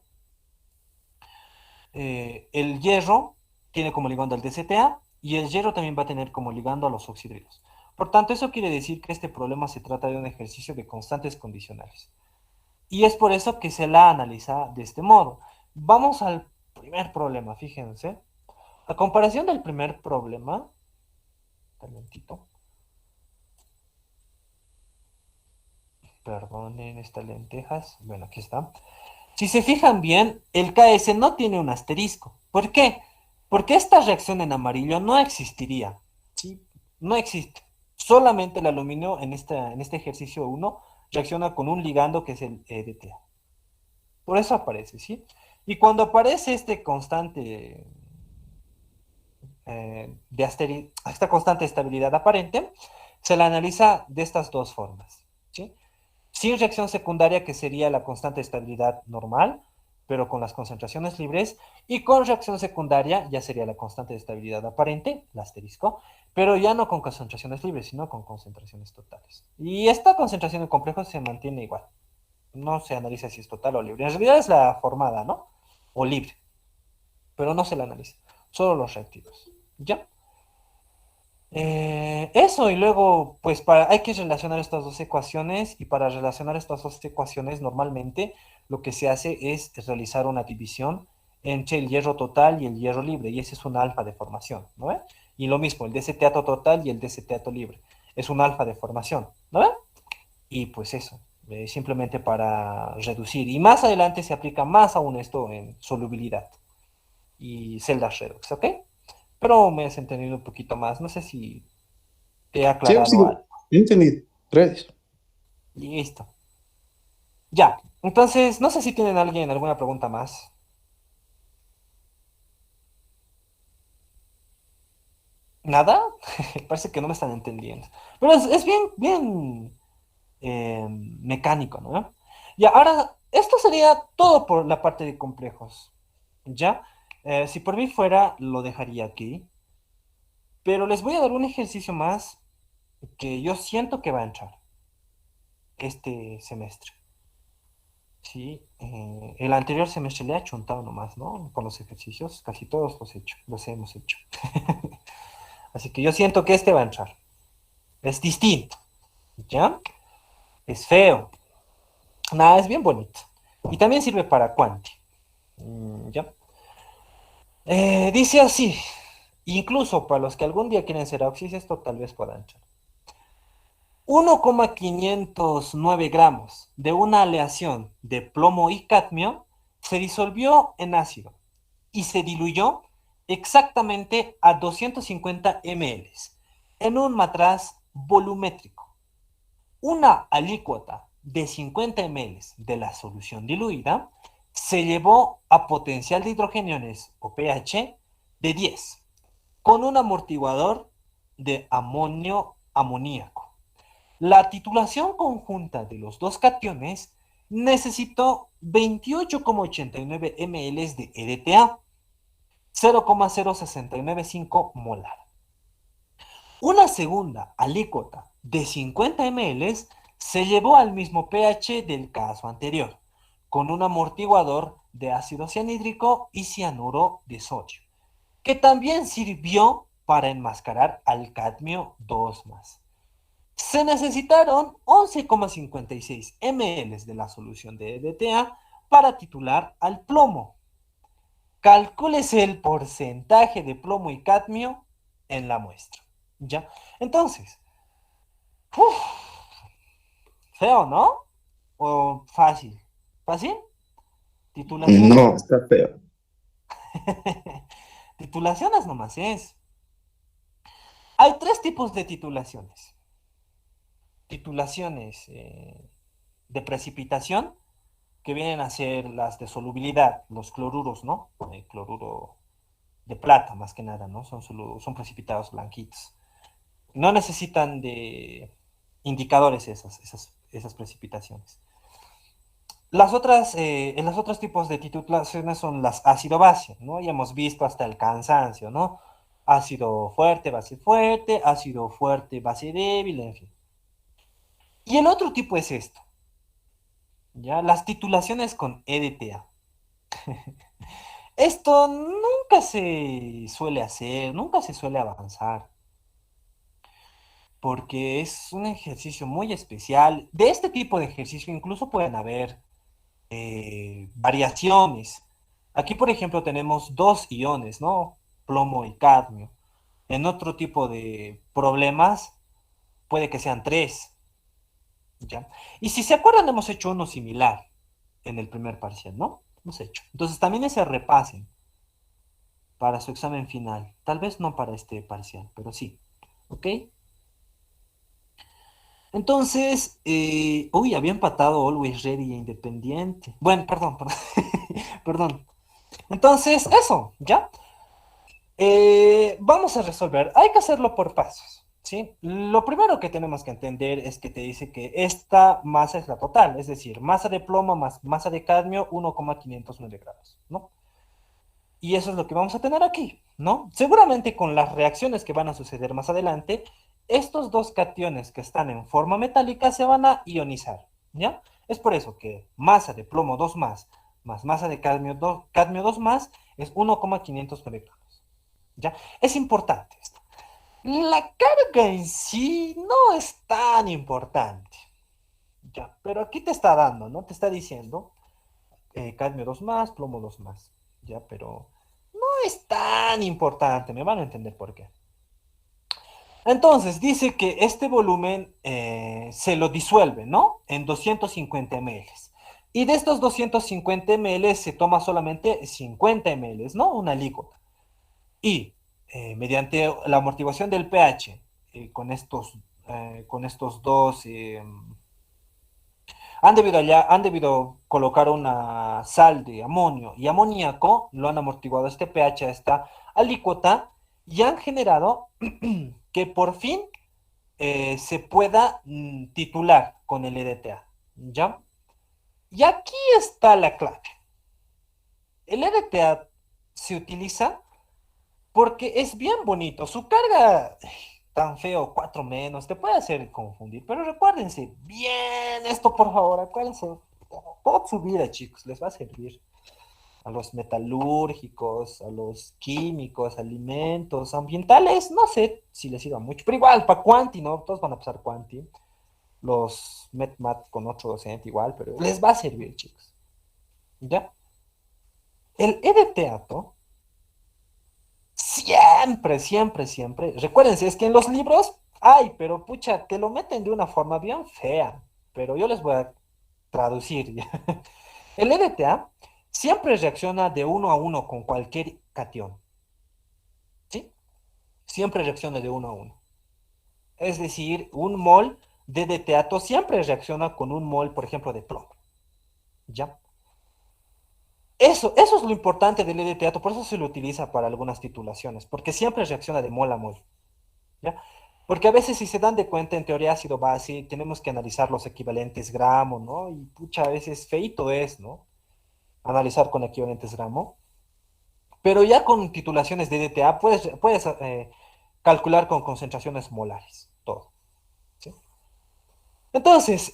el hierro tiene como ligando al DCTA y el hierro también va a tener como ligando a los oxidrilos. Por tanto, eso quiere decir que este problema se trata de un ejercicio de constantes condicionales. Y es por eso que se la analiza de este modo. Vamos al primer problema, fíjense. A comparación del primer problema, talentito, perdonen estas lentejas, bueno, aquí está. Si se fijan bien, el KS no tiene un asterisco. ¿Por qué? Porque esta reacción en amarillo no existiría. ¿Sí? No existe. Solamente el aluminio en este ejercicio 1 reacciona con un ligando que es el EDTA. Por eso aparece, ¿sí? Y cuando aparece este constante esta constante de estabilidad aparente, se la analiza de estas dos formas, ¿sí? Sin reacción secundaria, que sería la constante de estabilidad normal, pero con las concentraciones libres, y con reacción secundaria ya sería la constante de estabilidad aparente, el asterisco, pero ya no con concentraciones libres, sino con concentraciones totales. Y esta concentración de complejos se mantiene igual. No se analiza si es total o libre. En realidad es la formada, ¿no? o libre, pero no se la analiza, solo los reactivos, ¿ya? Eso, y luego, pues hay que relacionar estas dos ecuaciones, y para relacionar estas dos ecuaciones, normalmente lo que se hace es realizar una división entre el hierro total y el hierro libre, y ese es un alfa de formación, ¿no ve? Y lo mismo, el desetiato total y el desetiato libre, es un alfa de formación, ¿no ve? Y pues eso, simplemente para reducir, y más adelante se aplica más aún esto en solubilidad y celdas redox, ¿ok? Pero me has entendido un poquito más, no sé si te he Sí, sí, aclarado algo. entendido. Gracias. Listo. Ya. Entonces, no sé si tienen alguien alguna pregunta más. ¿Nada? Parece que no me están entendiendo. Pero es bien, bien mecánico, ¿no? Ya, ahora, esto sería todo por la parte de complejos. ¿Ya? Si por mí fuera, lo dejaría aquí. Pero les voy a dar un ejercicio más que yo siento que va a entrar este semestre. Sí, el anterior semestre le ha chuntado nomás, ¿no? Con los ejercicios, casi todos los he hecho, los hemos hecho. Así que yo siento que este va a entrar. Es distinto, ¿ya? Es feo. Nada, es bien bonito. Y también sirve para Quanti. ¿Ya? Dice así, incluso para los que algún día quieren ser Auxis, esto tal vez pueda entrar. 1,509 gramos de una aleación de plomo y cadmio se disolvió en ácido y se diluyó exactamente a 250 ml en un matraz volumétrico. Una alícuota de 50 ml de la solución diluida se llevó a potencial de hidrogeniones o pH de 10 con un amortiguador de amonio amoníaco. La titulación conjunta de los dos cationes necesitó 28,89 ml de EDTA, 0,0695 molar. Una segunda alícuota de 50 ml se llevó al mismo pH del caso anterior, con un amortiguador de ácido cianhídrico y cianuro de sodio, que también sirvió para enmascarar al cadmio 2 más. Se necesitaron 11,56 ml de la solución de EDTA para titular al plomo. Calcúlese el porcentaje de plomo y cadmio en la muestra. ¿Ya? Entonces, feo, ¿no? ¿O fácil? ¿Fácil? Titulaciones. No, está feo. Titulaciones nomás es. Hay tres tipos de titulaciones. Titulaciones de precipitación, que vienen a ser las de solubilidad, los cloruros, ¿no? El cloruro de plata, más que nada, ¿no? Son precipitados blanquitos. No necesitan de indicadores esas precipitaciones. Los otros tipos de titulaciones son las ácido-base, ¿no? Ya hemos visto hasta el cansancio, ¿no? Ácido fuerte, ácido fuerte, base débil, en fin. Y el otro tipo es esto, ¿ya? Las titulaciones con EDTA. Esto nunca se suele hacer, nunca se suele avanzar, porque es un ejercicio muy especial. De este tipo de ejercicio incluso pueden haber variaciones. Aquí, por ejemplo, tenemos dos iones, ¿no? Plomo y cadmio. En otro tipo de problemas puede que sean tres, ¿ya? Y si se acuerdan, hemos hecho uno similar en el primer parcial, ¿no? Hemos hecho. Entonces, también ese repasen para su examen final. Tal vez no para este parcial, pero sí. ¿Ok? Entonces, uy, había empatado Always Ready e Independiente. Bueno, perdón, perdón. Perdón. Entonces, eso, ¿ya? Vamos a resolver. Hay que hacerlo por pasos, ¿sí? Lo primero que tenemos que entender es que te dice que esta masa es la total, es decir, masa de plomo más masa de cadmio, 1,509 grados, ¿no? Y eso es lo que vamos a tener aquí, ¿no? Seguramente con las reacciones que van a suceder más adelante, estos dos cationes que están en forma metálica se van a ionizar, ¿ya? Es por eso que masa de plomo 2 más, más masa de cadmio 2 más es 1,500 miligramos. ¿Ya? Es importante esto. La carga en sí no es tan importante. Ya, pero aquí te está dando, ¿no? Te está diciendo cadmio 2 más, plomo 2 más. Ya, pero no es tan importante. Me van a entender por qué. Entonces, dice que este volumen se lo disuelve, ¿no? En 250 ml. Y de estos 250 ml se toma solamente 50 ml, ¿no? Una alícuota. Y mediante la amortiguación del pH, con estos dos, han debido colocar una sal de amonio y amoníaco, lo han amortiguado este pH a esta alícuota y han generado que por fin se pueda titular con el EDTA, ¿ya? Y aquí está la clave. El EDTA se utiliza porque es bien bonito. Su carga tan feo, 4 menos, te puede hacer confundir. Pero recuérdense, bien esto por favor, acuérdense. Toda su vida, chicos, les va a servir. A los metalúrgicos, a los químicos, alimentos, ambientales, no sé si les sirva mucho. Pero igual, para Quanti, ¿no? Todos van a pasar Quanti. Los MetMat con otro docente igual, pero les va a servir, chicos. ¿Ya? El EDTATO siempre, siempre, siempre. Recuérdense, es que en los libros hay, pero pucha, te lo meten de una forma bien fea. Pero yo les voy a traducir. El EDTA siempre reacciona de uno a uno con cualquier cation. ¿Sí? Siempre reacciona de uno a uno. Es decir, un mol de EDTATO siempre reacciona con un mol, por ejemplo, de plomo. ¿Ya? Eso es lo importante del EDTATO, por eso se lo utiliza para algunas titulaciones, porque siempre reacciona de mol a mol. ¿Ya? Porque a veces si se dan de cuenta en teoría ácido base, tenemos que analizar los equivalentes gramo, ¿no? Y pucha, a veces feito es, ¿no? Analizar con equivalentes gramo. Pero ya con titulaciones de DTA puedes calcular con concentraciones molares, todo. ¿Sí? Entonces,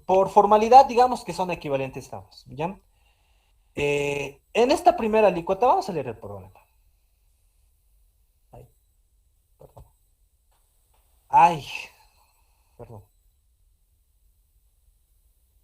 por formalidad, digamos que son equivalentes gramos, ¿ya? En esta primera alícuota, vamos a leer el problema. Ay, perdón. Ay, perdón.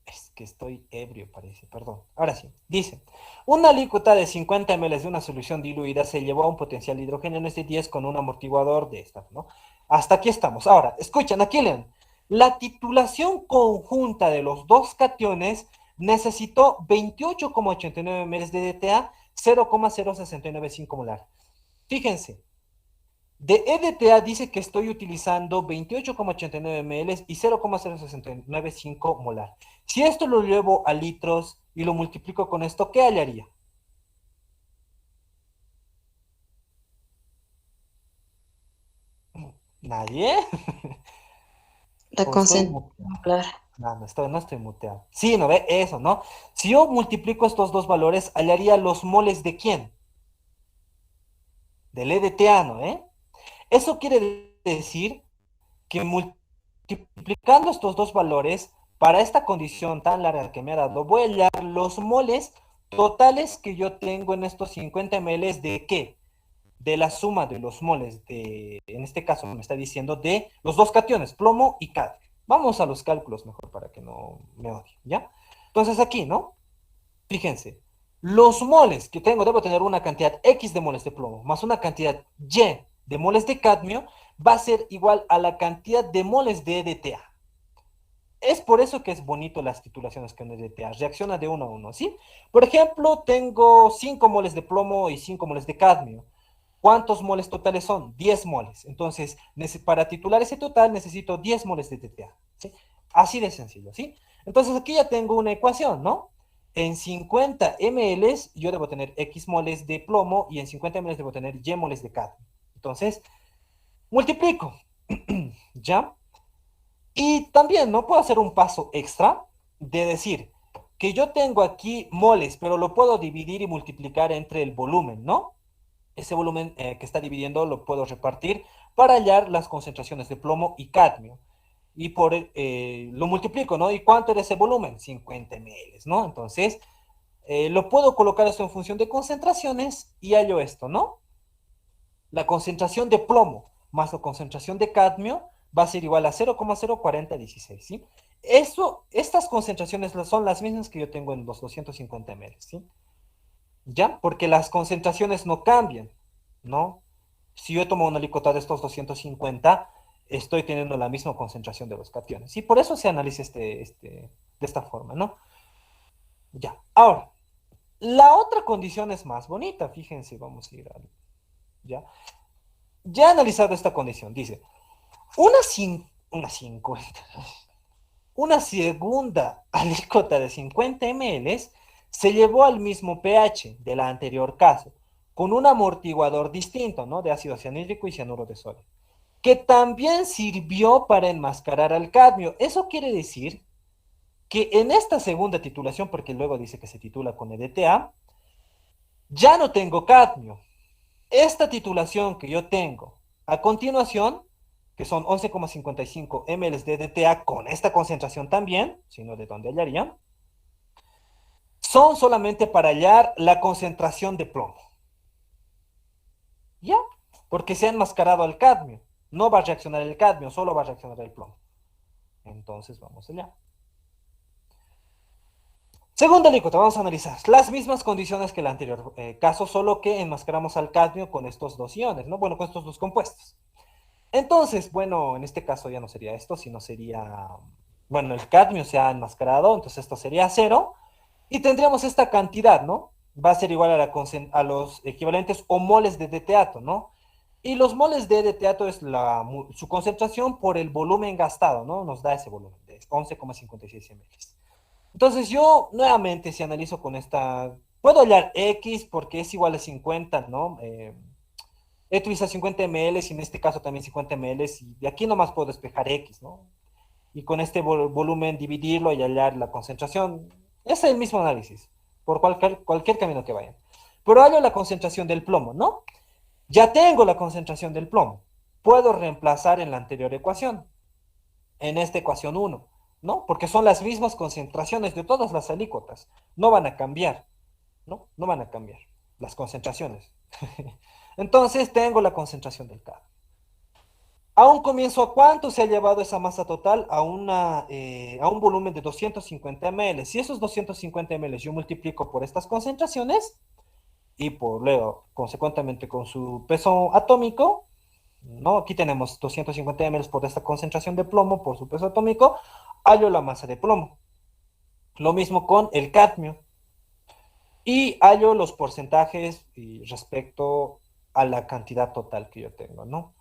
Es que estoy ebrio, parece, perdón. Ahora sí, dice, una alícuota de 50 ml de una solución diluida se llevó a un potencial de hidrógeno en este 10 con un amortiguador de esta, ¿no? Hasta aquí estamos. Ahora, escuchen, aquí leen. La titulación conjunta de los dos cationes necesitó 28,89 ml de DTA, 0,0695 molar. Fíjense, de EDTA dice que estoy utilizando 28,89 ml y 0,0695 molar. Si esto lo llevo a litros y lo multiplico con esto, ¿qué hallaría? ¿Nadie? La ¿O estoy concentración muteado? molar. No estoy muteado. Sí, ¿no ve? Eso, ¿no? Si yo multiplico estos dos valores, hallaría los moles de ¿quién? Del EDTA, ¿no? Eso quiere decir que multiplicando estos dos valores, para esta condición tan larga que me ha dado, voy a hallar los moles totales que yo tengo en estos 50 ml de ¿qué? De la suma de los moles de, en este caso me está diciendo, de los dos cationes, plomo y cadmio. Vamos a los cálculos mejor para que no me odien, ¿ya? Entonces aquí, ¿no? Fíjense, los moles que tengo, debo tener una cantidad X de moles de plomo más una cantidad Y de moles de cadmio, va a ser igual a la cantidad de moles de EDTA. Es por eso que es bonito las titulaciones con EDTA, reacciona de uno a uno, ¿sí? Por ejemplo, tengo 5 moles de plomo y 5 moles de cadmio. ¿Cuántos moles totales son? 10 moles. Entonces, para titular ese total necesito 10 moles de EDTA, ¿sí? Así de sencillo, ¿sí? Entonces aquí ya tengo una ecuación, ¿no? En 50 ml yo debo tener X moles de plomo y en 50 ml debo tener Y moles de cadmio. Entonces, multiplico, ¿ya? Y también no puedo hacer un paso extra de decir que yo tengo aquí moles, pero lo puedo dividir y multiplicar entre el volumen, ¿no? Ese volumen que está dividiendo lo puedo repartir para hallar las concentraciones de plomo y cadmio. y lo multiplico, ¿no? ¿Y cuánto era ese volumen? 50 ml, ¿no? Entonces, lo puedo colocar esto en función de concentraciones y hallo esto, ¿no? La concentración de plomo más la concentración de cadmio va a ser igual a 0,04016, ¿sí? Estas concentraciones son las mismas que yo tengo en los 250 ml, ¿sí? ¿Ya? Porque las concentraciones no cambian, ¿no? Si yo tomo una alícuota de estos 250, estoy teniendo la misma concentración de los cationes. Y por eso se analiza de esta forma, ¿no? Ya. Ahora, la otra condición es más bonita, fíjense, vamos a ir al... ¿Ya? Ya he analizado esta condición, dice, una 50, una segunda alícuota de 50 ml se llevó al mismo pH del anterior caso, con un amortiguador distinto, ¿no? De ácido cianhídrico y cianuro de sodio, que también sirvió para enmascarar al cadmio. Eso quiere decir que en esta segunda titulación, porque luego dice que se titula con EDTA, ya no tengo cadmio. Esta titulación que yo tengo a continuación, que son 11,55 ml de DTA con esta concentración también, sino de dónde hallaría, son solamente para hallar la concentración de plomo. ¿Ya? Porque se ha enmascarado al cadmio. No va a reaccionar el cadmio, solo va a reaccionar el plomo. Entonces vamos allá. Segunda alícuota, vamos a analizar las mismas condiciones que el anterior caso, solo que enmascaramos al cadmio con estos dos iones, ¿no? Bueno, con estos dos compuestos. Entonces, bueno, en este caso ya no sería esto, sino sería, bueno, el cadmio se ha enmascarado, entonces esto sería 0, y tendríamos esta cantidad, ¿no? Va a ser igual a los equivalentes o moles de DTato, ¿no? Y los moles de DTato es su concentración por el volumen gastado, ¿no? Nos da ese volumen de 11,56 ml. Entonces yo nuevamente si analizo con esta, puedo hallar X porque es igual a 50, ¿no? He utilizado 50 ml y en este caso también 50 ml y de aquí nomás puedo despejar X, ¿no? Y con este volumen dividirlo y hallar la concentración. Es el mismo análisis, por cualquier camino que vayan. Pero hallo la concentración del plomo, ¿no? Ya tengo la concentración del plomo. Puedo reemplazar en la anterior ecuación, en esta ecuación 1, ¿no? Porque son las mismas concentraciones de todas las alícuotas. No van a cambiar, ¿no? No van a cambiar las concentraciones. Entonces tengo la concentración del cadmio. A un comienzo, ¿a cuánto se ha llevado esa masa total? A un volumen de 250 ml. Si esos 250 ml yo multiplico por estas concentraciones y por luego, consecuentemente, con su peso atómico, ¿no? Aquí tenemos 250 ml por esta concentración de plomo, por su peso atómico, hallo la masa de plomo. Lo mismo con el cadmio. Y hallo los porcentajes respecto a la cantidad total que yo tengo, ¿no?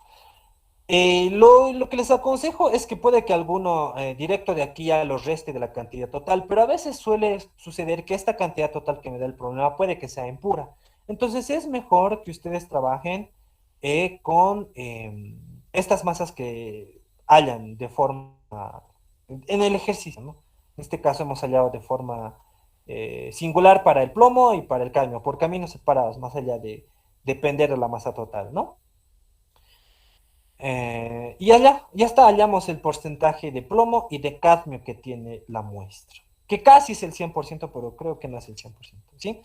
Lo que les aconsejo es que puede que alguno directo de aquí ya lo reste de la cantidad total, pero a veces suele suceder que esta cantidad total que me da el problema puede que sea impura. Entonces es mejor que ustedes trabajen con estas masas que hallan de forma, en el ejercicio, ¿no? En este caso hemos hallado de forma singular para el plomo y para el cadmio, por caminos separados, más allá de depender de la masa total, ¿no? Y ya está, hallamos el porcentaje de plomo y de cadmio que tiene la muestra, que casi es el 100%, pero creo que no es el 100%, ¿sí?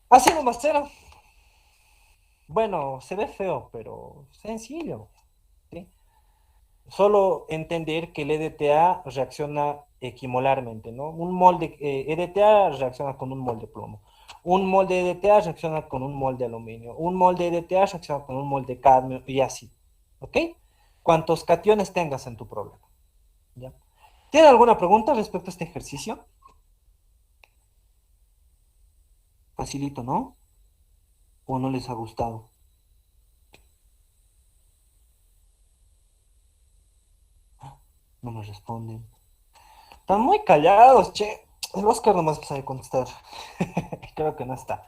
Así nomás será. Bueno, se ve feo, pero sencillo, ¿sí? Solo entender que el EDTA reacciona equimolarmente, ¿no? Un mol de EDTA reacciona con un mol de plomo. Un mol de EDTA reacciona con un mol de aluminio. Un mol de EDTA reacciona con un mol de cadmio y así. ¿Ok? Cuantos cationes tengas en tu problema. ¿Ya? ¿Tienen alguna pregunta respecto a este ejercicio? Facilito, ¿no? ¿O no les ha gustado? No me responden. Están muy callados, che. El Oscar nomás sabe contestar. Creo que no está.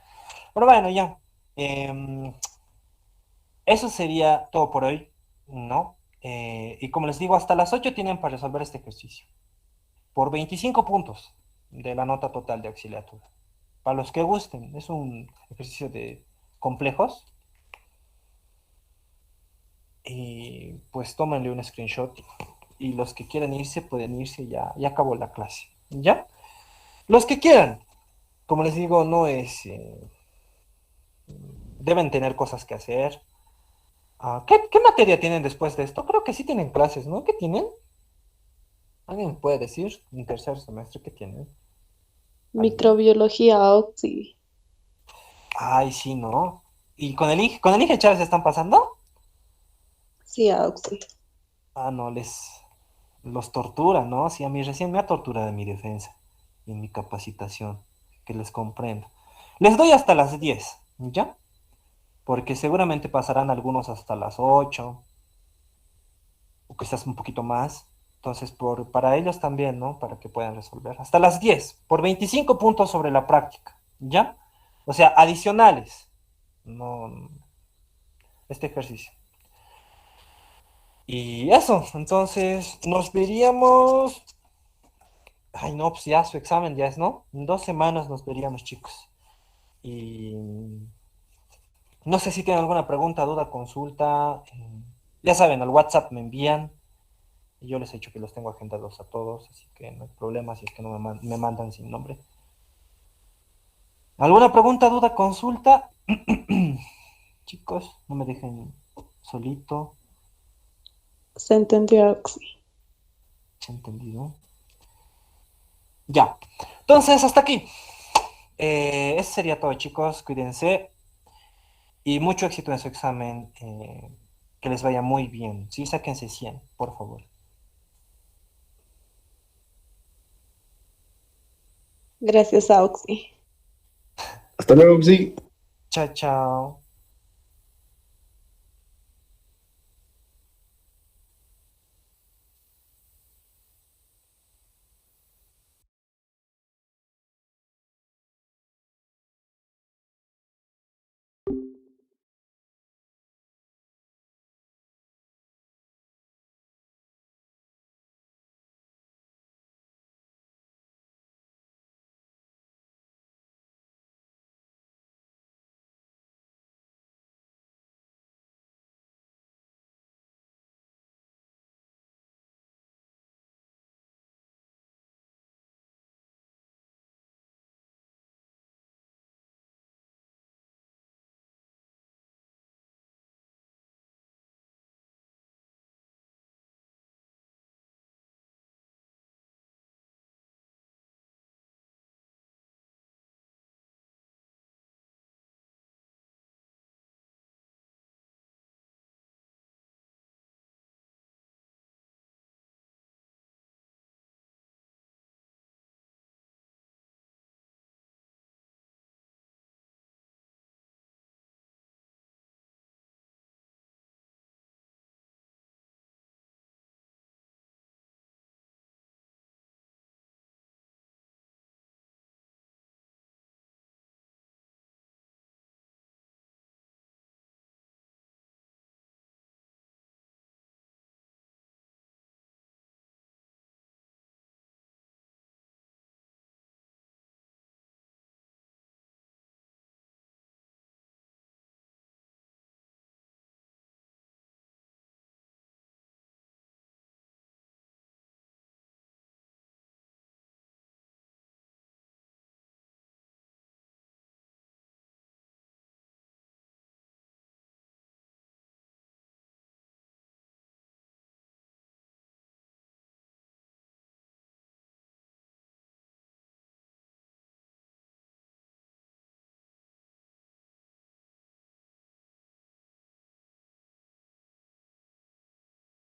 Pero bueno, ya. Em, Eso sería todo por hoy, ¿no? Y como les digo, hasta las 8 tienen para resolver este ejercicio. Por 25 puntos de la nota total de auxiliatura. Para los que gusten, es un ejercicio de complejos. Y pues tómenle un screenshot y los que quieran irse pueden irse, ya acabó la clase, ¿ya? Los que quieran, como les digo, no es, deben tener cosas que hacer. ¿Qué materia tienen después de esto? Creo que sí tienen clases, ¿no? ¿Qué tienen? ¿Alguien me puede decir? En tercer semestre, ¿qué tienen? ¿Alguien? Microbiología, Oxy. Ay, sí, ¿no? ¿Y con el Inge Chávez están pasando? Sí, Oxy. No, los tortura, ¿no? Sí, a mí recién me ha torturado en mi defensa y en mi capacitación, que les comprendo. Les doy hasta las 10, ¿ya? Porque seguramente pasarán algunos hasta las 8 o quizás un poquito más. Entonces, para ellos también, ¿no? Para que puedan resolver. Hasta las 10 por 25 puntos sobre la práctica, ¿ya? O sea, adicionales, no, este ejercicio. Y eso, entonces nos veríamos. Ay, no, pues ya su examen ya es, ¿no? En 2 semanas nos veríamos, chicos. Y no sé si tienen alguna pregunta, duda, consulta. Ya saben, al WhatsApp me envían. Y yo les he dicho que los tengo agendados a todos, así que no hay problema si es que no me mandan sin nombre. ¿Alguna pregunta, duda, consulta? Chicos, no me dejen solito. Se entendió, Oxy. ¿Se ha entendido? Ya. Entonces, hasta aquí. Eso sería todo, chicos. Cuídense. Y mucho éxito en su examen. Que les vaya muy bien. Sí, sáquense 100, por favor. Gracias, Oxy. Hasta luego, sí. Chao, chao.